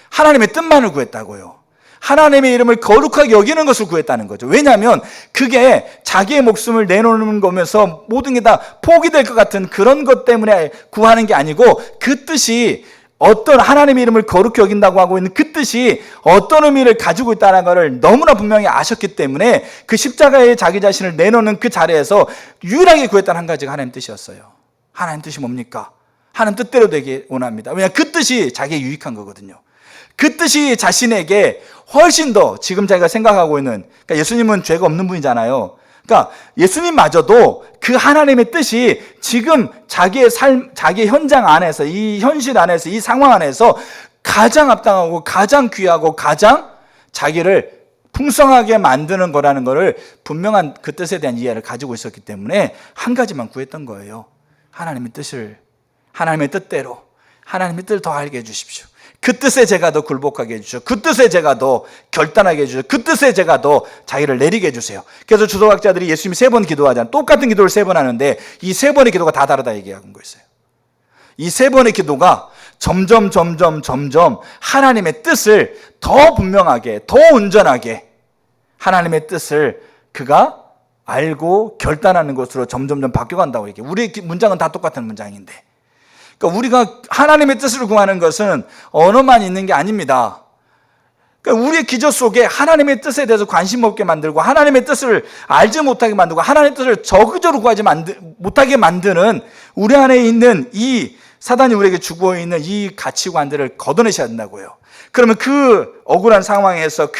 Speaker 1: 하나님의 뜻만을 구했다고요. 하나님의 이름을 거룩하게 여기는 것을 구했다는 거죠. 왜냐하면 그게 자기의 목숨을 내놓는 거면서 모든 게 다 포기될 것 같은 그런 것 때문에 구하는 게 아니고, 그 뜻이 어떤, 하나님의 이름을 거룩히 여긴다고 하고 있는 그 뜻이 어떤 의미를 가지고 있다는 것을 너무나 분명히 아셨기 때문에 그 십자가에 자기 자신을 내놓는 그 자리에서 유일하게 구했다는 한 가지가 하나님 뜻이었어요. 하나님 뜻이 뭡니까? 하나님 뜻대로 되기 원합니다. 왜냐하면 그 뜻이 자기에 유익한 거거든요. 그 뜻이 자신에게 훨씬 더 지금 자기가 생각하고 있는, 그러니까 예수님은 죄가 없는 분이잖아요. 그러니까 예수님마저도 그 하나님의 뜻이 지금 자기의 삶, 자기의 현장 안에서, 이 현실 안에서, 이 상황 안에서 가장 합당하고 가장 귀하고 가장 자기를 풍성하게 만드는 거라는 것을 분명한 그 뜻에 대한 이해를 가지고 있었기 때문에 한 가지만 구했던 거예요. 하나님의 뜻을, 하나님의 뜻대로 하나님의 뜻을 더 알게 해주십시오. 그 뜻에 제가 더 굴복하게 해주십시오. 그 뜻에 제가 더 결단하게 해주십시오. 그 뜻에 제가 더 자기를 내리게 해주세요. 그래서 주석학자들이 예수님이 3번 기도하잖아요. 똑같은 기도를 3번 하는데 이 3번의 기도가 다 다르다 얘기하는 거였어요. 이 3번의 기도가 점점 하나님의 뜻을 더 분명하게, 더 온전하게 하나님의 뜻을 그가 알고 결단하는 것으로 점점 바뀌어간다고 얘기해요. 우리 문장은 다 똑같은 문장인데, 그러니까 우리가 하나님의 뜻을 구하는 것은 언어만 있는 게 아닙니다. 그러니까 우리의 기저 속에 하나님의 뜻에 대해서 관심 없게 만들고 하나님의 뜻을 알지 못하게 만들고 하나님의 뜻을 적극적으로 구하지 못하게 만드는 우리 안에 있는 이 사단이 우리에게 주고 있는 이 가치관들을 걷어내셔야 된다고요. 그러면 그 억울한 상황에서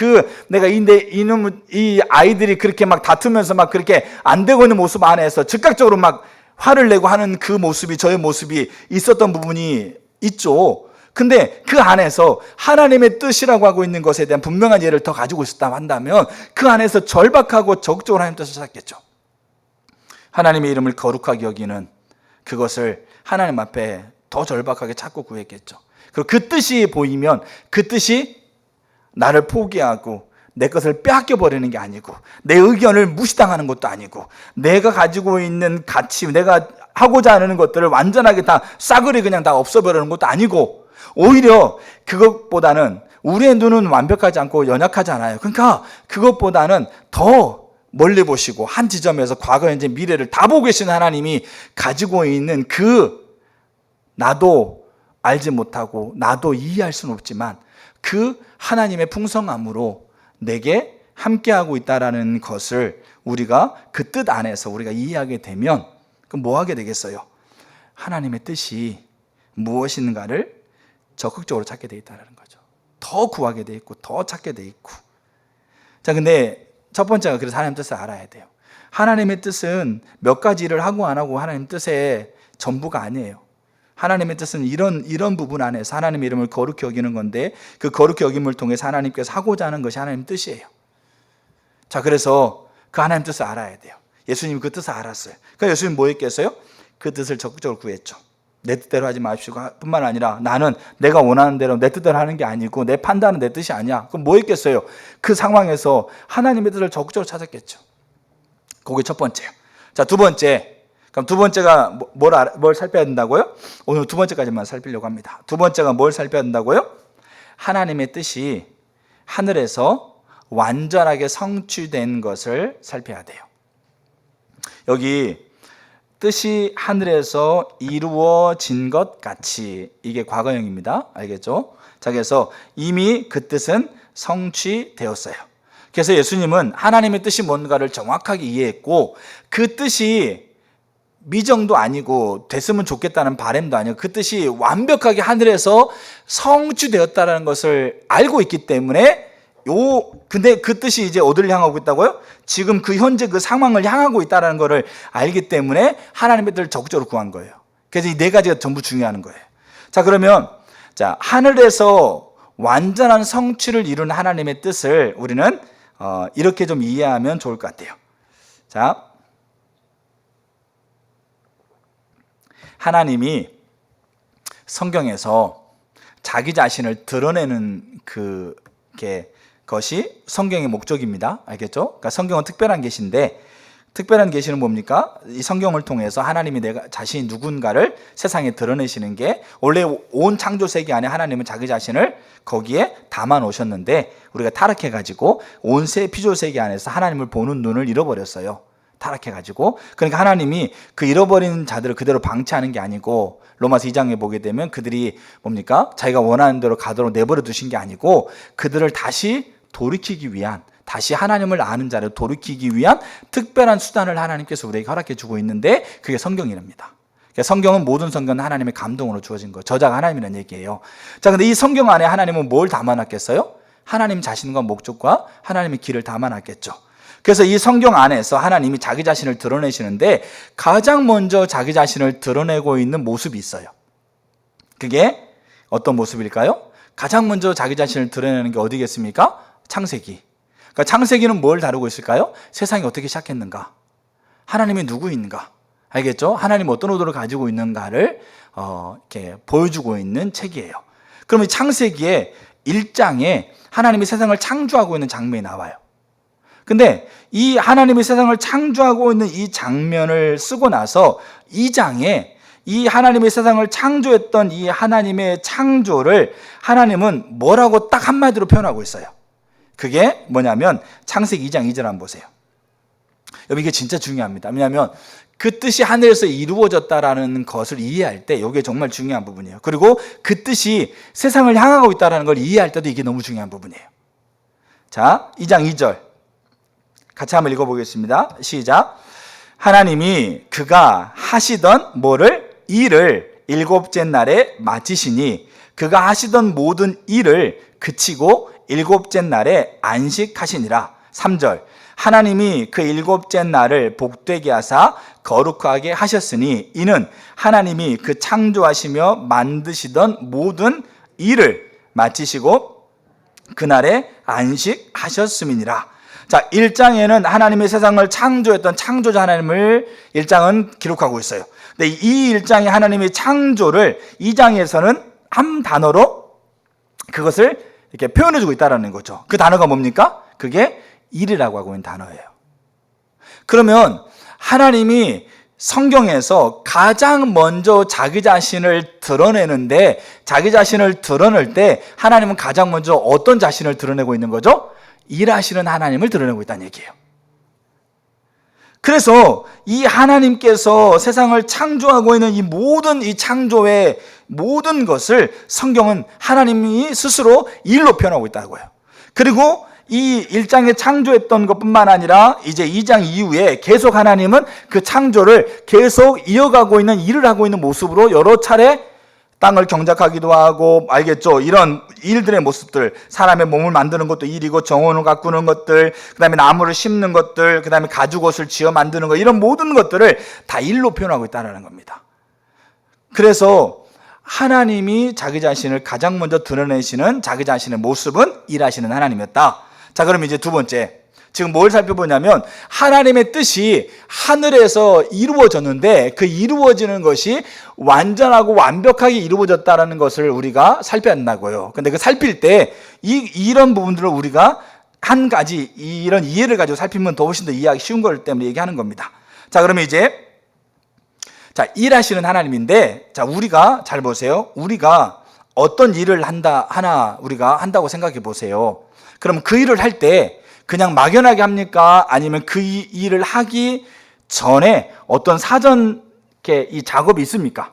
Speaker 1: 내가 이 아이들이 그렇게 막 다투면서 막 그렇게 안 되고 있는 모습 안에서 즉각적으로 막 화를 내고 하는 그 모습이, 저의 모습이 있었던 부분이 있죠. 근데 그 안에서 하나님의 뜻이라고 하고 있는 것에 대한 분명한 이해를 더 가지고 있었다 한다면 그 안에서 절박하고 적극적으로 하나님 뜻을 찾겠죠. 하나님의 이름을 거룩하게 여기는 그것을 하나님 앞에 더 절박하게 찾고 구했겠죠. 그리고 그 뜻이 보이면 그 뜻이 나를 포기하고 내 것을 빼앗겨버리는 게 아니고 내 의견을 무시당하는 것도 아니고 내가 가지고 있는 가치, 내가 하고자 하는 것들을 완전하게 다 싸그리 그냥 다 없애버리는 것도 아니고 오히려 그것보다는 우리의 눈은 완벽하지 않고 연약하잖아요. 그러니까 그것보다는 더 멀리 보시고 한 지점에서 과거, 현재, 미래를 다 보고 계신 하나님이 가지고 있는 그 나도 알지 못하고 나도 이해할 수는 없지만 그 하나님의 풍성함으로 내게 함께하고 있다는 것을 우리가 그 뜻 안에서 우리가 이해하게 되면 그럼 뭐 하게 되겠어요? 하나님의 뜻이 무엇인가를 적극적으로 찾게 돼 있다는 거죠. 더 구하게 돼 있고 더 찾게 돼 있고. 자, 근데 첫 번째가 그래서 하나님의 뜻을 알아야 돼요. 하나님의 뜻은 몇 가지 일을 하고 안 하고 하나님 뜻의 전부가 아니에요. 하나님의 뜻은 이런 부분 안에서 하나님의 이름을 거룩히 여기는 건데 그 거룩히 여김을 통해서 하나님께서 하고자 하는 것이 하나님 뜻이에요. 자, 그래서 그 하나님 뜻을 알아야 돼요. 예수님이 그 뜻을 알았어요. 그러니까 예수님 뭐 했겠어요? 그 뜻을 적극적으로 구했죠. 내 뜻대로 하지 마십시오 뿐만 아니라 나는 내가 원하는 대로 내 뜻대로 하는 게 아니고 내 판단은 내 뜻이 아니야. 그럼 뭐 했겠어요? 그 상황에서 하나님의 뜻을 적극적으로 찾았겠죠. 그게 첫 번째요. 자, 두 번째. 그럼 두 번째가 뭘 살펴야 된다고요? 오늘 두 번째까지만 살피려고 합니다. 두 번째가 뭘 살펴야 된다고요? 하나님의 뜻이 하늘에서 완전하게 성취된 것을 살펴야 돼요. 여기 뜻이 하늘에서 이루어진 것 같이, 이게 과거형입니다. 알겠죠? 자, 그래서 이미 그 뜻은 성취되었어요. 그래서 예수님은 하나님의 뜻이 뭔가를 정확하게 이해했고 그 뜻이 미정도 아니고 됐으면 좋겠다는 바람도 아니고 그 뜻이 완벽하게 하늘에서 성취되었다는 것을 알고 있기 때문에 근데 그 뜻이 이제 어디를 향하고 있다고요? 지금 그 현재 그 상황을 향하고 있다는 것을 알기 때문에 하나님의 뜻을 적극적으로 구한 거예요. 그래서 이 네 가지가 전부 중요한 거예요. 자, 그러면 하늘에서 완전한 성취를 이룬 하나님의 뜻을 우리는 이렇게 좀 이해하면 좋을 것 같아요. 자, 하나님이 성경에서 자기 자신을 드러내는 것이 성경의 목적입니다. 알겠죠? 그러니까 성경은 특별한 계시인데 특별한 계시는 뭡니까? 이 성경을 통해서 하나님이 내가 자신이 누군가를 세상에 드러내시는 게 원래 온 창조 세계 안에 하나님은 자기 자신을 거기에 담아 놓으셨는데 우리가 타락해가지고 온 피조 세계 안에서 하나님을 보는 눈을 잃어버렸어요. 타락해가지고. 그러니까 하나님이 그 잃어버린 자들을 그대로 방치하는 게 아니고 로마서 2장에 보게 되면 그들이 뭡니까? 자기가 원하는 대로 가도록 내버려 두신 게 아니고 그들을 다시 돌이키기 위한, 다시 하나님을 아는 자를 돌이키기 위한 특별한 수단을 하나님께서 우리에게 허락해 주고 있는데 그게 성경이랍니다. 그러니까 성경은 모든 성경은 하나님의 감동으로 주어진 거예요. 저자가 하나님이라는 얘기예요. 자, 근데 이 성경 안에 하나님은 뭘 담아놨겠어요? 하나님 자신과 목적과 하나님의 길을 담아놨겠죠. 그래서 이 성경 안에서 하나님이 자기 자신을 드러내시는데 가장 먼저 자기 자신을 드러내고 있는 모습이 있어요. 그게 어떤 모습일까요? 가장 먼저 자기 자신을 드러내는 게 어디겠습니까? 창세기. 그러니까 창세기는 뭘 다루고 있을까요? 세상이 어떻게 시작했는가? 하나님이 누구인가? 알겠죠? 하나님 어떤 의도를 가지고 있는가를 이렇게 보여주고 있는 책이에요. 그럼 이 창세기의 1장에 하나님이 세상을 창조하고 있는 장면이 나와요. 근데 이 하나님이 세상을 창조하고 있는 이 장면을 쓰고 나서 2장에 이 하나님의 세상을 창조했던 이 하나님의 창조를 하나님은 뭐라고 딱 한마디로 표현하고 있어요. 그게 뭐냐면 창세기 2장 2절 한번 보세요. 여러분 이게 진짜 중요합니다. 왜냐하면 그 뜻이 하늘에서 이루어졌다라는 것을 이해할 때 이게 정말 중요한 부분이에요. 그리고 그 뜻이 세상을 향하고 있다는 걸 이해할 때도 이게 너무 중요한 부분이에요. 자, 2장 2절 같이 한번 읽어보겠습니다. 시작. 하나님이 그가 하시던 뭐를? 일을 일곱째 날에 마치시니 그가 하시던 모든 일을 그치고 일곱째 날에 안식하시니라. 3절. 하나님이 그 일곱째 날을 복되게 하사 거룩하게 하셨으니 이는 하나님이 그 창조하시며 만드시던 모든 일을 마치시고 그날에 안식하셨음이니라. 자, 1장에는 하나님의 세상을 창조했던 창조자 하나님을 1장은 기록하고 있어요. 근데 이 1장의 하나님의 창조를 2장에서는 한 단어로 그것을 이렇게 표현해주고 있다는 거죠. 그 단어가 뭡니까? 그게 일이라고 하고 있는 단어예요. 그러면 하나님이 성경에서 가장 먼저 자기 자신을 드러내는데 자기 자신을 드러낼 때 하나님은 가장 먼저 어떤 자신을 드러내고 있는 거죠? 일하시는 하나님을 드러내고 있다는 얘기예요. 그래서 이 하나님께서 세상을 창조하고 있는 이 모든 이 창조의 모든 것을 성경은 하나님이 스스로 일로 표현하고 있다고요. 그리고 이 1장에 창조했던 것뿐만 아니라 이제 2장 이후에 계속 하나님은 그 창조를 계속 이어가고 있는 일을 하고 있는 모습으로 여러 차례 땅을 경작하기도 하고, 알겠죠? 이런 일들의 모습들, 사람의 몸을 만드는 것도 일이고 정원을 가꾸는 것들, 그 다음에 나무를 심는 것들, 그 다음에 가죽옷을 지어 만드는 것, 이런 모든 것들을 다 일로 표현하고 있다는 겁니다. 그래서 하나님이 자기 자신을 가장 먼저 드러내시는 자기 자신의 모습은 일하시는 하나님이었다. 자, 그럼 이제 두 번째, 지금 뭘 살펴보냐면 하나님의 뜻이 하늘에서 이루어졌는데 그 이루어지는 것이 완전하고 완벽하게 이루어졌다는 것을 우리가 살펴야 한다고요. 근데 그 살필 때 이런 부분들을 우리가 한 가지 이런 이해를 가지고 살피면 더 훨씬 더 이해하기 쉬운 걸 때문에 얘기하는 겁니다. 자, 그러면 이제 일하시는 하나님인데, 자, 우리가 잘 보세요. 우리가 어떤 일을 우리가 한다고 생각해 보세요. 그럼 그 일을 할 때 그냥 막연하게 합니까? 아니면 그 일을 하기 전에 어떤 사전 이 작업이 있습니까?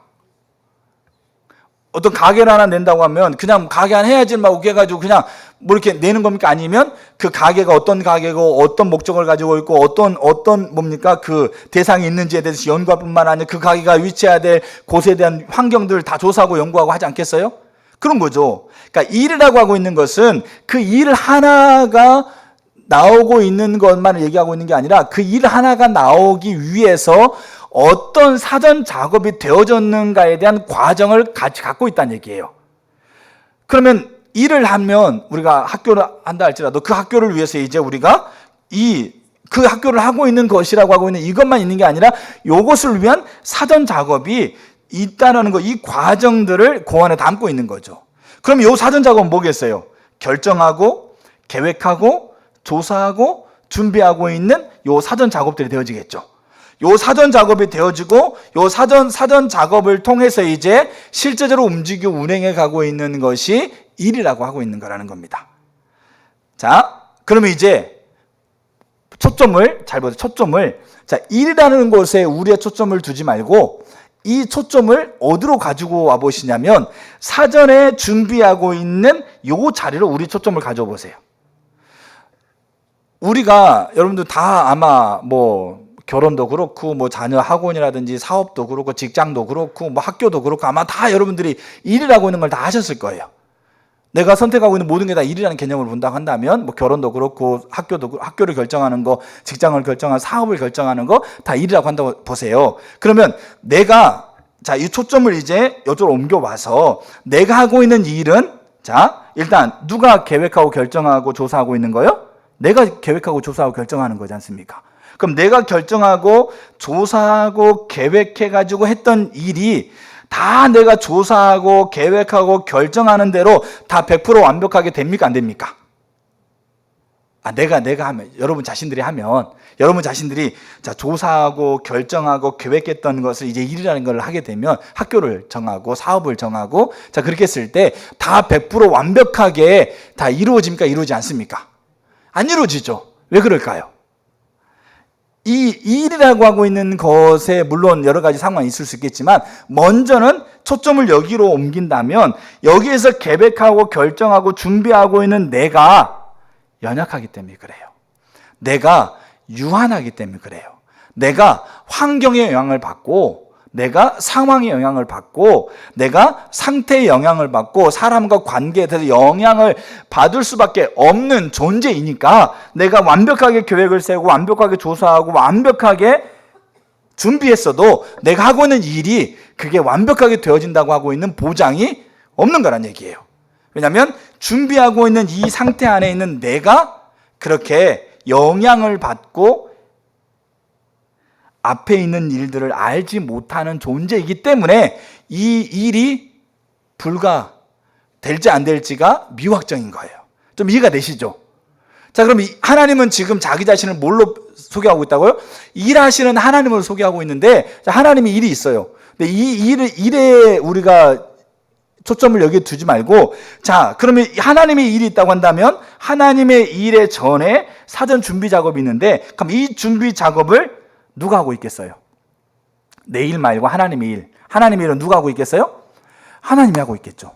Speaker 1: 어떤 가게를 하나 낸다고 하면 그냥 가게 하나 해야지 막 해가지고 그냥 뭐 이렇게 내는 겁니까? 아니면 그 가게가 어떤 가게고 어떤 목적을 가지고 있고 어떤 뭡니까? 그 대상이 있는지에 대해서 연구할 뿐만 아니라 그 가게가 위치해야 될 곳에 대한 환경들을 다 조사하고 연구하고 하지 않겠어요? 그런 거죠. 그러니까 일이라고 하고 있는 것은 그 일 하나가 나오고 있는 것만을 얘기하고 있는 게 아니라 그 일 하나가 나오기 위해서 어떤 사전 작업이 되어졌는가에 대한 과정을 같이 갖고 있다는 얘기예요. 그러면 일을 하면 우리가 학교를 한다 할지라도 그 학교를 위해서 이제 우리가 그 학교를 하고 있는 것이라고 하고 있는 이것만 있는 게 아니라 이것을 위한 사전 작업이 있다는 거, 이 과정들을 그 안에 담고 있는 거죠. 그럼 이 사전 작업은 뭐겠어요? 결정하고 계획하고 조사하고 준비하고 있는 요 사전 작업들이 되어지겠죠. 요 사전 작업이 되어지고 요 사전 작업을 통해서 이제 실제적으로 움직이고 운행해 가고 있는 것이 일이라고 하고 있는 거라는 겁니다. 자, 그러면 이제 초점을 잘 보세요. 자, 일이라는 곳에 우리의 초점을 두지 말고 이 초점을 어디로 가지고 와 보시냐면 사전에 준비하고 있는 요 자리로 우리 초점을 가져와 보세요. 우리가 여러분들 다 아마 뭐 결혼도 그렇고 뭐 자녀 학원이라든지 사업도 그렇고 직장도 그렇고 뭐 학교도 그렇고 아마 다 여러분들이 일이라고 있는 걸 다 하셨을 거예요. 내가 선택하고 있는 모든 게 다 일이라는 개념을 본다고 한다면 뭐 결혼도 그렇고 학교를 결정하는 거, 직장을 결정하는 사업을 결정하는 거 다 일이라고 한다고 보세요. 그러면 내가 자, 이 초점을 이제 이쪽으로 옮겨와서 내가 하고 있는 일은 자, 일단 누가 계획하고 결정하고 조사하고 있는 거예요? 내가 계획하고 조사하고 결정하는 거지 않습니까? 그럼 내가 결정하고 조사하고 계획해가지고 했던 일이 다 내가 조사하고 계획하고 결정하는 대로 다 100% 완벽하게 됩니까? 안 됩니까? 내가 하면, 여러분 자신들이 하면, 여러분 자신들이 자, 조사하고 결정하고 계획했던 것을 이제 일이라는 걸 하게 되면 학교를 정하고 사업을 정하고 자, 그렇게 했을 때 다 100% 완벽하게 다 이루어집니까? 이루어지지 않습니까? 안 이루어지죠. 왜 그럴까요? 이 일이라고 하고 있는 것에 물론 여러 가지 상황이 있을 수 있겠지만 먼저는 초점을 여기로 옮긴다면 여기에서 계획하고 결정하고 준비하고 있는 내가 연약하기 때문에 그래요. 내가 유한하기 때문에 그래요. 내가 환경의 영향을 받고 내가 상황의 영향을 받고 내가 상태의 영향을 받고 사람과 관계에 대해서 영향을 받을 수밖에 없는 존재이니까 내가 완벽하게 계획을 세우고 완벽하게 조사하고 완벽하게 준비했어도 내가 하고 있는 일이 그게 완벽하게 되어진다고 하고 있는 보장이 없는 거란 얘기예요. 왜냐하면 준비하고 있는 이 상태 안에 있는 내가 그렇게 영향을 받고 앞에 있는 일들을 알지 못하는 존재이기 때문에 이 일이 될지 안 될지가 미확정인 거예요. 좀 이해가 되시죠? 자, 그럼 하나님은 지금 자기 자신을 뭘로 소개하고 있다고요? 일하시는 하나님을 소개하고 있는데 하나님이 일이 있어요. 근데 이 일에 우리가 초점을 여기에 두지 말고 자, 그러면 하나님의 일이 있다고 한다면 하나님의 일에 전에 사전 준비 작업이 있는데 그럼 이 준비 작업을 누가 하고 있겠어요? 내 일 말고 하나님의 일. 하나님의 일은 누가 하고 있겠어요? 하나님이 하고 있겠죠.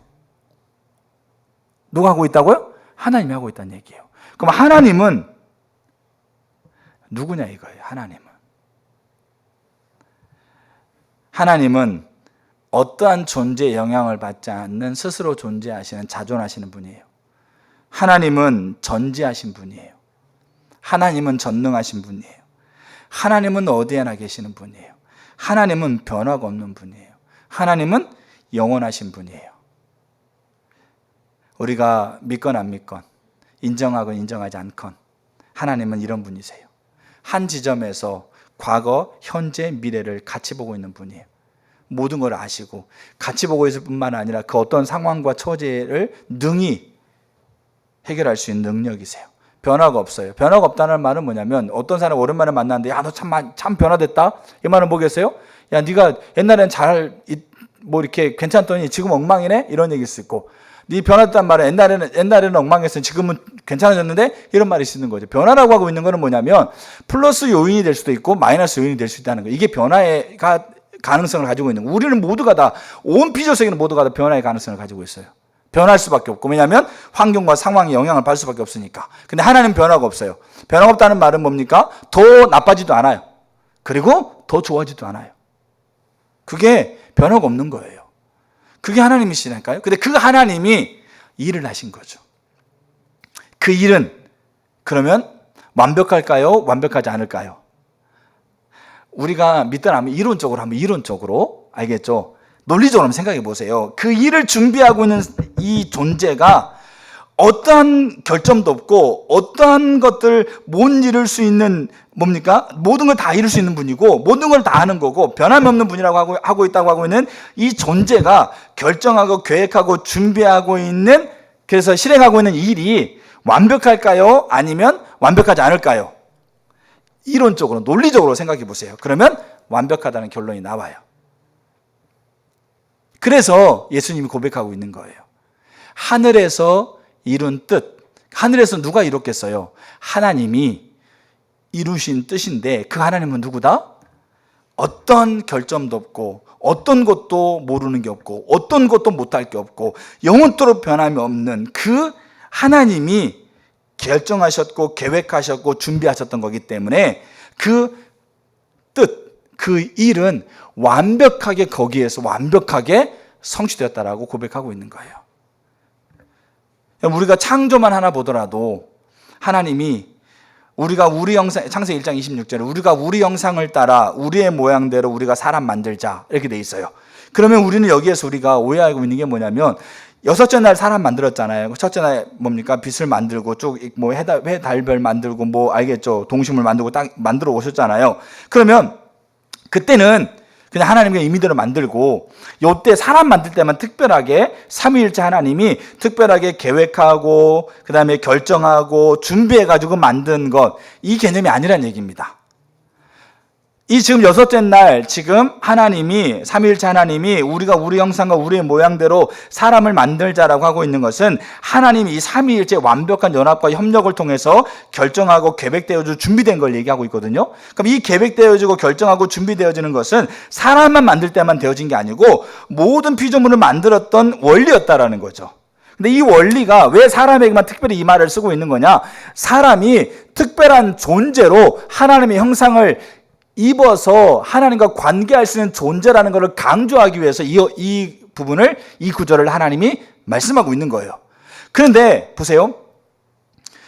Speaker 1: 누가 하고 있다고요? 하나님이 하고 있다는 얘기예요. 그럼 하나님은 누구냐 이거예요. 하나님은 어떠한 존재의 영향을 받지 않는 스스로 존재하시는 자존하시는 분이에요. 하나님은 전지하신 분이에요. 하나님은 전능하신 분이에요. 하나님은 어디에나 계시는 분이에요. 하나님은 변화가 없는 분이에요. 하나님은 영원하신 분이에요. 우리가 믿건 안 믿건 인정하건 인정하지 않건 하나님은 이런 분이세요. 한 지점에서 과거, 현재, 미래를 같이 보고 있는 분이에요. 모든 걸 아시고 같이 보고 있을 뿐만 아니라 그 어떤 상황과 처지를 능히 해결할 수 있는 능력이세요. 변화가 없어요. 변화가 없다는 말은 뭐냐면 어떤 사람 오랜만에 만났는데 야, 너 참 변화됐다? 이 말은 뭐겠어요? 야, 네가 옛날엔 이렇게 괜찮더니 지금 엉망이네? 이런 얘기일 수 있고 네 변화됐단 말은 옛날에는 엉망했으니 지금은 괜찮아졌는데 이런 말이 쓰는 거죠. 변화라고 하고 있는 거는 뭐냐면 플러스 요인이 될 수도 있고 마이너스 요인이 될 수 있다는 거예요. 이게 변화의 가능성을 가지고 있는 거예요. 우리는 모두가 다 온 피조세계는 모두가 다 변화의 가능성을 가지고 있어요. 변할 수밖에 없고 왜냐하면 환경과 상황이 영향을 받을 수밖에 없으니까. 근데 하나님은 변화가 없어요. 변화가 없다는 말은 뭡니까? 더 나빠지도 않아요. 그리고 더 좋아지도 않아요. 그게 변화가 없는 거예요. 그게 하나님이시니까요. 근데 그 하나님이 일을 하신 거죠. 그 일은 그러면 완벽할까요? 완벽하지 않을까요? 우리가 믿더라면 이론적으로 알겠죠? 논리적으로 한번 생각해 보세요. 그 일을 준비하고 있는 이 존재가 어떠한 결점도 없고 어떠한 것들 못 이룰 수 있는 뭡니까? 모든 걸 다 이룰 수 있는 분이고 모든 걸 다 아는 거고 변함이 없는 분이라고 하고 있다고 하고 있는 이 존재가 결정하고 계획하고 준비하고 있는 그래서 실행하고 있는 일이 완벽할까요? 아니면 완벽하지 않을까요? 이론적으로 논리적으로 생각해 보세요. 그러면 완벽하다는 결론이 나와요. 그래서 예수님이 고백하고 있는 거예요. 하늘에서 이룬 뜻. 하늘에서 누가 이뤘겠어요? 하나님이 이루신 뜻인데 그 하나님은 누구다? 어떤 결점도 없고 어떤 것도 모르는 게 없고 어떤 것도 못할 게 없고 영원토록 변함이 없는 그 하나님이 결정하셨고 계획하셨고 준비하셨던 거기 때문에 그 뜻, 그 일은 완벽하게 거기에서 완벽하게 성취되었다라고 고백하고 있는 거예요. 우리가 창조만 하나 보더라도 하나님이 우리가 우리 형상, 창세기 1장 26절에 우리가 우리 형상을 따라 우리의 모양대로 우리가 사람 만들자 이렇게 돼 있어요. 그러면 우리는 여기에서 우리가 오해하고 있는 게 뭐냐면 여섯째 날 사람 만들었잖아요. 첫째 날 뭡니까? 빛을 만들고 쭉 뭐 해, 달별 만들고 뭐 알겠죠? 동식물 만들고 딱 만들어 오셨잖아요. 그러면 그때는 그냥 하나님의 임의대로 만들고 요때 사람 만들 때만 특별하게 삼위일체 하나님이 특별하게 계획하고 그 다음에 결정하고 준비해가지고 만든 것, 이 개념이 아니란 얘기입니다. 이 지금 여섯째 날 지금 하나님이 삼위일체 하나님이 우리가 우리 형상과 우리의 모양대로 사람을 만들자라고 하고 있는 것은 하나님이 이 삼위일체 완벽한 연합과 협력을 통해서 결정하고 계획되어지고 준비된 걸 얘기하고 있거든요. 그럼 이 계획되어지고 결정하고 준비되어지는 것은 사람만 만들 때만 되어진 게 아니고 모든 피조물을 만들었던 원리였다라는 거죠. 근데 이 원리가 왜 사람에게만 특별히 이 말을 쓰고 있는 거냐? 사람이 특별한 존재로 하나님의 형상을 입어서 하나님과 관계할 수 있는 존재라는 것을 강조하기 위해서 이 부분을, 이 구절을 하나님이 말씀하고 있는 거예요. 그런데 보세요.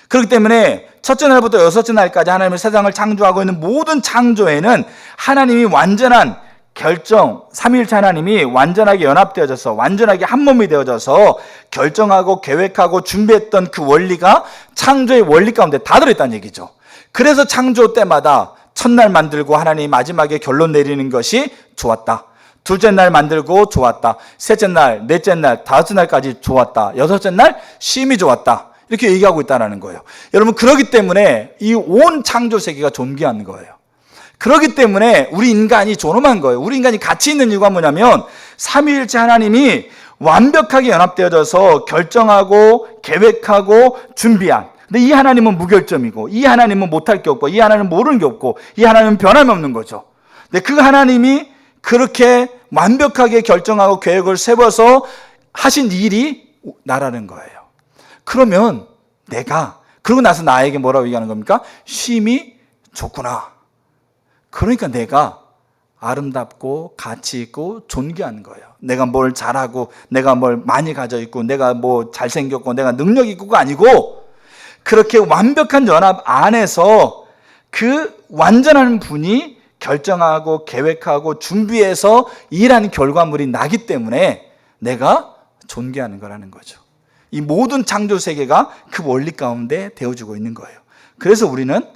Speaker 1: 그렇기 때문에 첫째 날부터 여섯째 날까지 하나님의 세상을 창조하고 있는 모든 창조에는 하나님이 완전한 결정, 삼위일체 하나님이 완전하게 연합되어져서 완전하게 한 몸이 되어져서 결정하고 계획하고 준비했던 그 원리가 창조의 원리 가운데 다 들어있다는 얘기죠. 그래서 창조 때마다 첫날 만들고 하나님이 마지막에 결론 내리는 것이 좋았다. 둘째 날 만들고 좋았다. 셋째 날, 넷째 날, 다섯째 날까지 좋았다. 여섯째 날 심히 좋았다. 이렇게 얘기하고 있다는 거예요. 여러분, 그렇기 때문에 이 온 창조 세계가 존귀한 거예요. 그렇기 때문에 우리 인간이 존엄한 거예요. 우리 인간이 가치 있는 이유가 뭐냐면 삼위일체 하나님이 완벽하게 연합되어져서 결정하고 계획하고 준비한, 근데 이 하나님은 무결점이고 이 하나님은 못할 게 없고 이 하나님은 모르는 게 없고 이 하나님은 변함이 없는 거죠. 근데 그 하나님이 그렇게 완벽하게 결정하고 계획을 세워서 하신 일이 나라는 거예요. 그러면 내가 그러고 나서 나에게 뭐라고 얘기하는 겁니까? 심히 좋구나. 그러니까 내가 아름답고 가치 있고 존귀한 거예요. 내가 뭘 잘하고 내가 뭘 많이 가져 있고 내가 뭐 잘생겼고 내가 능력 있고가 아니고 그렇게 완벽한 연합 안에서 그 완전한 분이 결정하고 계획하고 준비해서 일한 결과물이 나기 때문에 내가 존귀하는 거라는 거죠. 이 모든 창조 세계가 그 원리 가운데 되어지고 있는 거예요. 그래서 우리는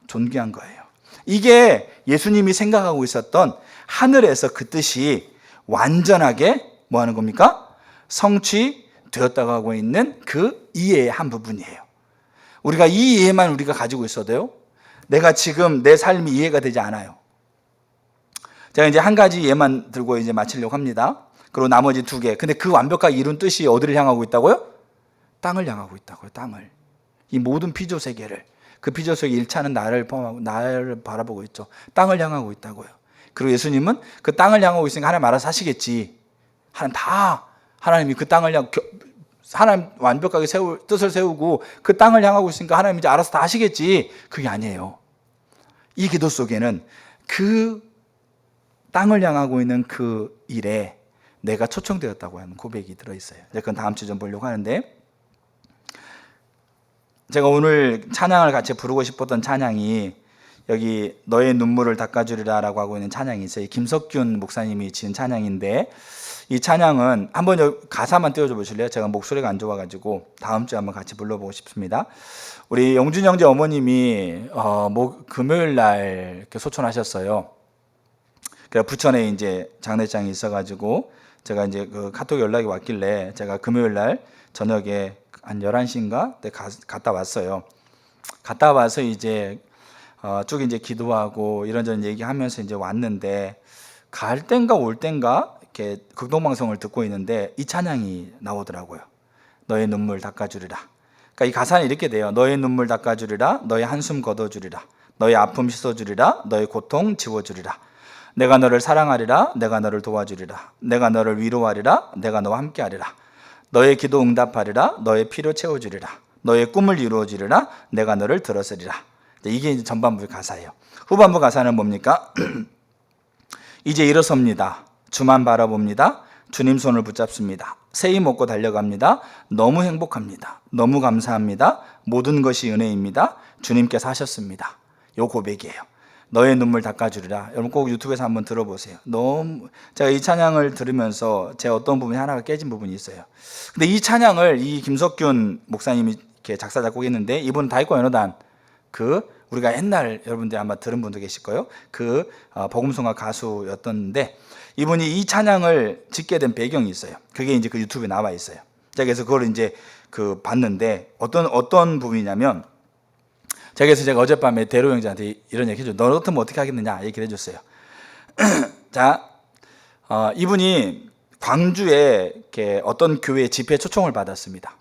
Speaker 1: 존귀한 거예요. 이게 예수님이 생각하고 있었던 하늘에서 그 뜻이 완전하게 뭐 하는 겁니까? 성취되었다고 하고 있는 그 이해의 한 부분이에요. 우리가 이 이해만 우리가 가지고 있어도요, 내가 지금 내 삶이 이해가 되지 않아요. 제가 이제 한 가지 예만 들고 이제 마치려고 합니다. 그리고 나머지 두 개. 근데 그 완벽하게 이룬 뜻이 어디를 향하고 있다고요? 땅을 향하고 있다고요. 땅을. 이 모든 피조 세계를. 그 피조 세계 일차는 나를 포함하고 나를 바라보고 있죠. 땅을 향하고 있다고요. 그리고 예수님은 그 땅을 향하고 있으니까 하나님 알아서 하시겠지. 하나님이 그 땅을 하나님 완벽하게 뜻을 세우고 그 땅을 향하고 있으니까 하나님 이제 알아서 다 하시겠지. 그게 아니에요. 이 기도 속에는 그 땅을 향하고 있는 그 일에 내가 초청되었다고 하는 고백이 들어있어요. 그건 다음 주 좀 보려고 하는데, 제가 오늘 찬양을 같이 부르고 싶었던 찬양이 여기 너의 눈물을 닦아주리라 라고 하고 있는 찬양이 있어요. 김석균 목사님이 지은 찬양인데, 이 찬양은 한번 가사만 띄워줘 보실래요? 제가 목소리가 안 좋아가지고 다음 주에 한번 같이 불러보고 싶습니다. 우리 영준 형제 어머님이 금요일 날 이렇게 소천하셨어요. 그래서 부천에 이제 장례장이 있어가지고 제가 이제 그 카톡 연락이 왔길래 제가 금요일 날 저녁에 한 11시인가 갔다 왔어요. 갔다 와서 이제 쭉 이제 기도하고 이런저런 얘기하면서 이제 왔는데, 갈 땐가 올 땐가 이렇게 극동방송을 듣고 있는데 이 찬양이 나오더라고요. 너의 눈물 닦아주리라. 그러니까 이 가사는 이렇게 돼요. 너의 눈물 닦아주리라. 너의 한숨 걷어주리라. 너의 아픔 씻어주리라. 너의 고통 지워주리라. 내가 너를 사랑하리라. 내가 너를 도와주리라. 내가 너를 위로하리라. 내가 너와 함께하리라. 너의 기도 응답하리라. 너의 필요 채워주리라. 너의 꿈을 이루어주리라. 내가 너를 들어서리라. 이게 이제 전반부의 가사예요. 후반부 가사는 뭡니까? 이제 일어섭니다. 주만 바라봅니다. 주님 손을 붙잡습니다. 새히 먹고 달려갑니다. 너무 행복합니다. 너무 감사합니다. 모든 것이 은혜입니다. 주님께서 하셨습니다. 요 고백이에요. 너의 눈물 닦아주리라. 여러분 꼭 유튜브에서 한번 들어보세요. 제가 이 찬양을 들으면서 제 어떤 부분이 하나가 깨진 부분이 있어요. 근데 이 찬양을 이 김석균 목사님이 이렇게 작사 작곡했는데, 이분은 다윗과 연호단, 우리가 옛날 여러분들 아마 들은 분도 계실 거예요. 복음성가 가수였던데, 이분이 이 찬양을 짓게 된 배경이 있어요. 그게 이제 그 유튜브에 나와 있어요. 제가 그래서 그걸 이제 봤는데, 어떤 부분이냐면, 제가 어젯밤에 대로 형제한테 이런 얘기 해줘. 너 같으면 어떻게 하겠느냐 얘기를 해줬어요. 자, 이분이 광주에 이렇게 어떤 교회 집회 초청을 받았습니다.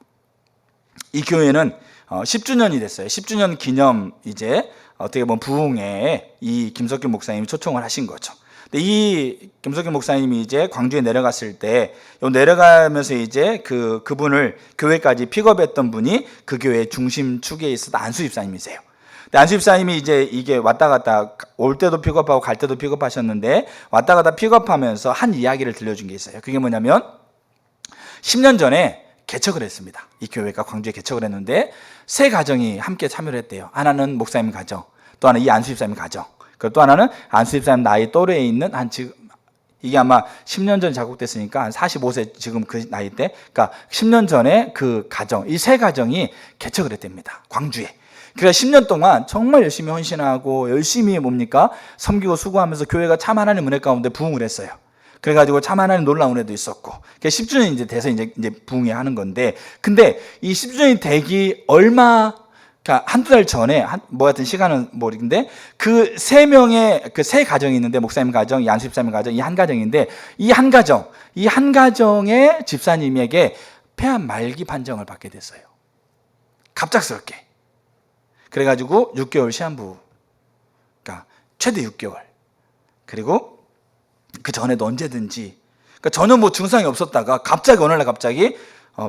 Speaker 1: 이 교회는 10주년이 됐어요. 10주년 기념 이제 어떻게 보면 부흥회에 이 김석균 목사님이 초청을 하신 거죠. 근데 이 김석균 목사님이 이제 광주에 내려갔을 때, 내려가면서 이제 그분을 교회까지 픽업했던 분이 그 교회 중심축에 있었던 안수 집사님이세요. 근데 안수 집사님이 이제 이게 왔다 갔다 올 때도 픽업하고 갈 때도 픽업하셨는데, 왔다 갔다 픽업하면서 한 이야기를 들려준 게 있어요. 그게 뭐냐면 10년 전에 개척을 했습니다. 이 교회가 광주에 개척을 했는데 세 가정이 함께 참여를 했대요. 하나는 목사님 가정, 또 하나는 이 안수 집사님 가정, 그리고 또 하나는 안수 집사님 나이 또래에 있는 지금 이게 아마 10년 전에 작곡됐으니까 한 45세 지금 그 나이 때, 그러니까 10년 전에 그 가정, 이 세 가정이 개척을 했답니다. 광주에. 그래서 10년 동안 정말 열심히 헌신하고 열심히 섬기고 수고하면서 교회가 참 하나님 은혜 가운데 부흥을 했어요. 그래가지고 참 하나님 놀라운 은혜도 있었고, 10주년이 이제 돼서 이제 부흥회 하는 건데, 근데 이 10주년이 되기 그러니까 한두 달 전에, 하여튼 시간은 모르겠는데, 그 세 가정이 있는데, 목사님 가정, 이 안수 집사님 가정, 이 한 가정인데, 이 한 가정의 집사님에게 폐암 말기 판정을 받게 됐어요. 갑작스럽게. 그래가지고 6개월 시한부, 그러니까 최대 6개월. 그리고 그 전에도 언제든지, 그러니까 전혀 증상이 없었다가 어느 날 갑자기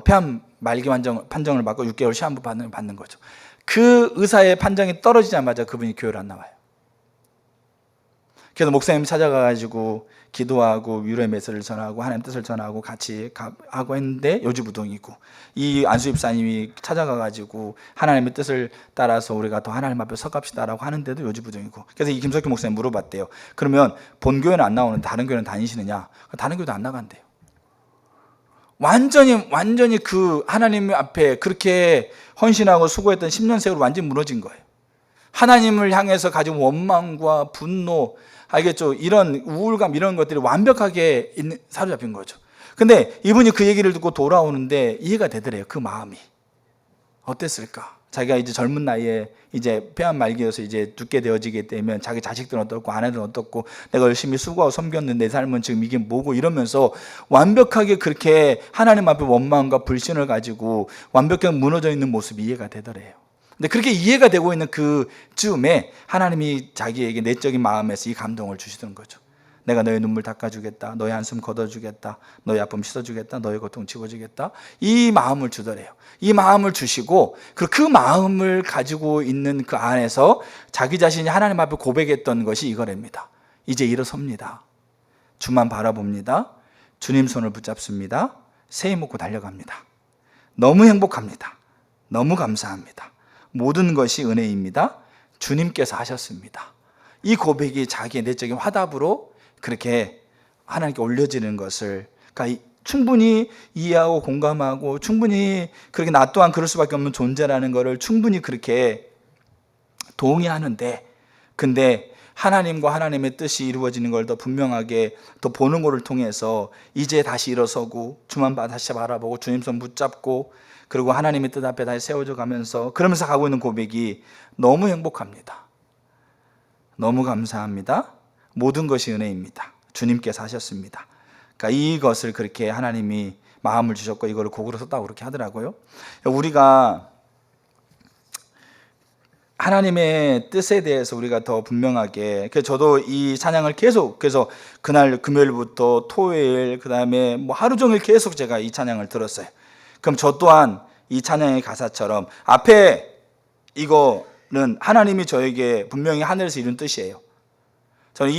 Speaker 1: 폐암 말기 판정을 받고 6개월 시한부 받는 거죠. 그 의사의 판정이 떨어지자마자 그분이 교회를 안 나와요. 그래서 목사님 찾아가가지고 기도하고 위로의 메시지를 전하고 하나님 뜻을 전하고 같이 하고 했는데 요지부동이고, 이 안수 집사님이 찾아가가지고 하나님의 뜻을 따라서 우리가 더 하나님 앞에 서갑시다라고 하는데도 요지부동이고. 그래서 이 김석균 목사님 물어봤대요. 그러면 본교회는 안 나오는데 다른 교회는 다니시느냐? 다른 교회도 안 나간대요. 완전히 그 하나님 앞에 그렇게 헌신하고 수고했던 10년 세월이 완전히 무너진 거예요. 하나님을 향해서 가진 원망과 분노, 알겠죠? 이런 우울감, 이런 것들이 완벽하게 사로잡힌 거죠. 근데 이분이 그 얘기를 듣고 돌아오는데 이해가 되더래요. 그 마음이 어땠을까? 자기가 이제 젊은 나이에 이제 폐암 말기여서 이제 죽게 되어지게 되면 자기 자식들은 어떻고 아내들은 어떻고, 내가 열심히 수고하고 섬겼는데 내 삶은 지금 이게 뭐고, 이러면서 완벽하게 그렇게 하나님 앞에 원망과 불신을 가지고 완벽하게 무너져 있는 모습이 이해가 되더래요. 근데 그렇게 이해가 되고 있는 그 즈음에 하나님이 자기에게 내적인 마음에서 이 감동을 주시던 거죠. 내가 너의 눈물 닦아주겠다, 너의 한숨 걷어주겠다, 너의 아픔 씻어주겠다, 너의 고통 지워주겠다, 이 마음을 주더래요. 이 마음을 주시고, 그 마음을 가지고 있는 그 안에서 자기 자신이 하나님 앞에 고백했던 것이 이거랍니다. 이제 일어섭니다. 주만 바라봅니다. 주님 손을 붙잡습니다. 새해 먹고 달려갑니다. 너무 행복합니다. 너무 감사합니다. 모든 것이 은혜입니다. 주님께서 하셨습니다. 이 고백이 자기의 내적인 화답으로 그렇게 하나님께 올려지는 것을, 그러니까 충분히 이해하고 공감하고, 충분히 그렇게 나 또한 그럴 수밖에 없는 존재라는 것을 충분히 그렇게 동의하는데, 근데 하나님과 하나님의 뜻이 이루어지는 걸 더 분명하게 더 보는 것을 통해서 이제 다시 일어서고 주만 다시 바라보고 주님 손 붙잡고, 그리고 하나님의 뜻 앞에 다시 세워져 가면서 그러면서 가고 있는 고백이 너무 행복합니다. 너무 감사합니다. 모든 것이 은혜입니다. 주님께서 하셨습니다. 그러니까 이것을 그렇게 하나님이 마음을 주셨고 이걸 곡으로 썼다고 그렇게 하더라고요. 우리가 하나님의 뜻에 대해서 우리가 더 분명하게, 그래서 저도 이 찬양을 계속, 그래서 그날 금요일부터 토요일, 그 다음에 하루 종일 계속 제가 이 찬양을 들었어요. 그럼 저 또한 이 찬양의 가사처럼 앞에 이거 하나님이 저에게 분명히 하늘에서 이룬 뜻이에요. 저는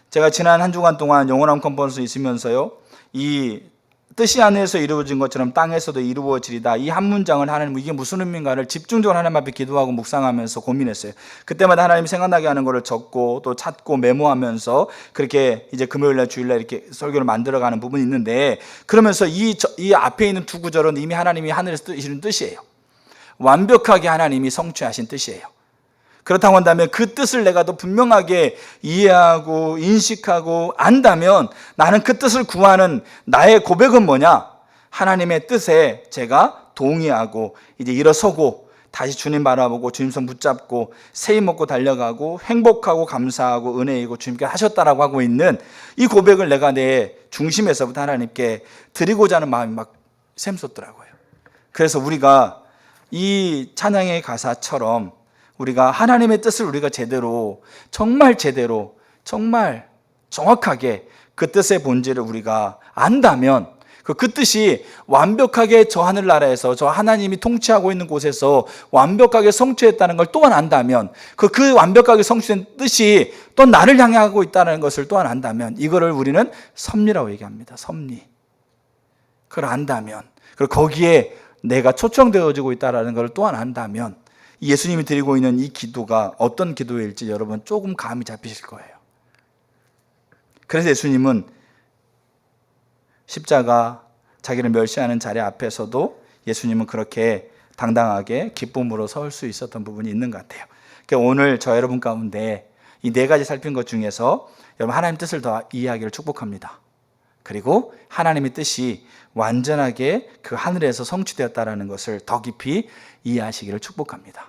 Speaker 1: 제가 지난 한 주간 동안 영원한 컨퍼런스 있으면서요, 이 뜻이 하늘에서 이루어진 것처럼 땅에서도 이루어지리다, 이 한 문장을 하나님 이게 무슨 의미인가를 집중적으로 하나님 앞에 기도하고 묵상하면서 고민했어요. 그때마다 하나님 생각나게 하는 거를 적고 또 찾고 메모하면서 그렇게 이제 금요일날 주일날 이렇게 설교를 만들어가는 부분이 있는데, 그러면서 이 앞에 있는 두 구절은 이미 하나님이 하늘에서 이룬 뜻이에요. 완벽하게 하나님이 성취하신 뜻이에요. 그렇다고 한다면 그 뜻을 내가 더 분명하게 이해하고 인식하고 안다면 나는 그 뜻을 구하는 나의 고백은 뭐냐? 하나님의 뜻에 제가 동의하고 이제 일어서고 다시 주님 바라보고 주님 손 붙잡고 새힘 먹고 달려가고 행복하고 감사하고 은혜이고 주님께 하셨다라고 하고 있는 이 고백을 내가 내 중심에서부터 하나님께 드리고자 하는 마음이 막 샘솟더라고요. 그래서 우리가 이 찬양의 가사처럼 우리가 하나님의 뜻을 우리가 제대로 정말 정확하게 그 뜻의 본질을 우리가 안다면 그 뜻이 완벽하게 저 하늘나라에서 저 하나님이 통치하고 있는 곳에서 완벽하게 성취했다는 걸 또한 안다면 그 완벽하게 성취된 뜻이 또 나를 향해 하고 있다는 것을 또한 안다면 이거를 우리는 섭리라고 얘기합니다. 섭리. 그걸 안다면, 그리고 거기에 내가 초청되어지고 있다는 걸 또한 안다면 예수님이 드리고 있는 이 기도가 어떤 기도일지 여러분 조금 감이 잡히실 거예요. 그래서 예수님은 십자가 자기를 멸시하는 자리 앞에서도 예수님은 그렇게 당당하게 기쁨으로 설 수 있었던 부분이 있는 것 같아요. 그러니까 오늘 저 여러분 가운데 이 네 가지 살핀 것 중에서 여러분 하나님 뜻을 더 이해하기를 축복합니다. 그리고 하나님의 뜻이 완전하게 그 하늘에서 성취되었다는 것을 더 깊이 이해하시기를 축복합니다.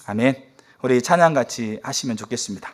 Speaker 1: 아멘. 우리 찬양 같이 하시면 좋겠습니다.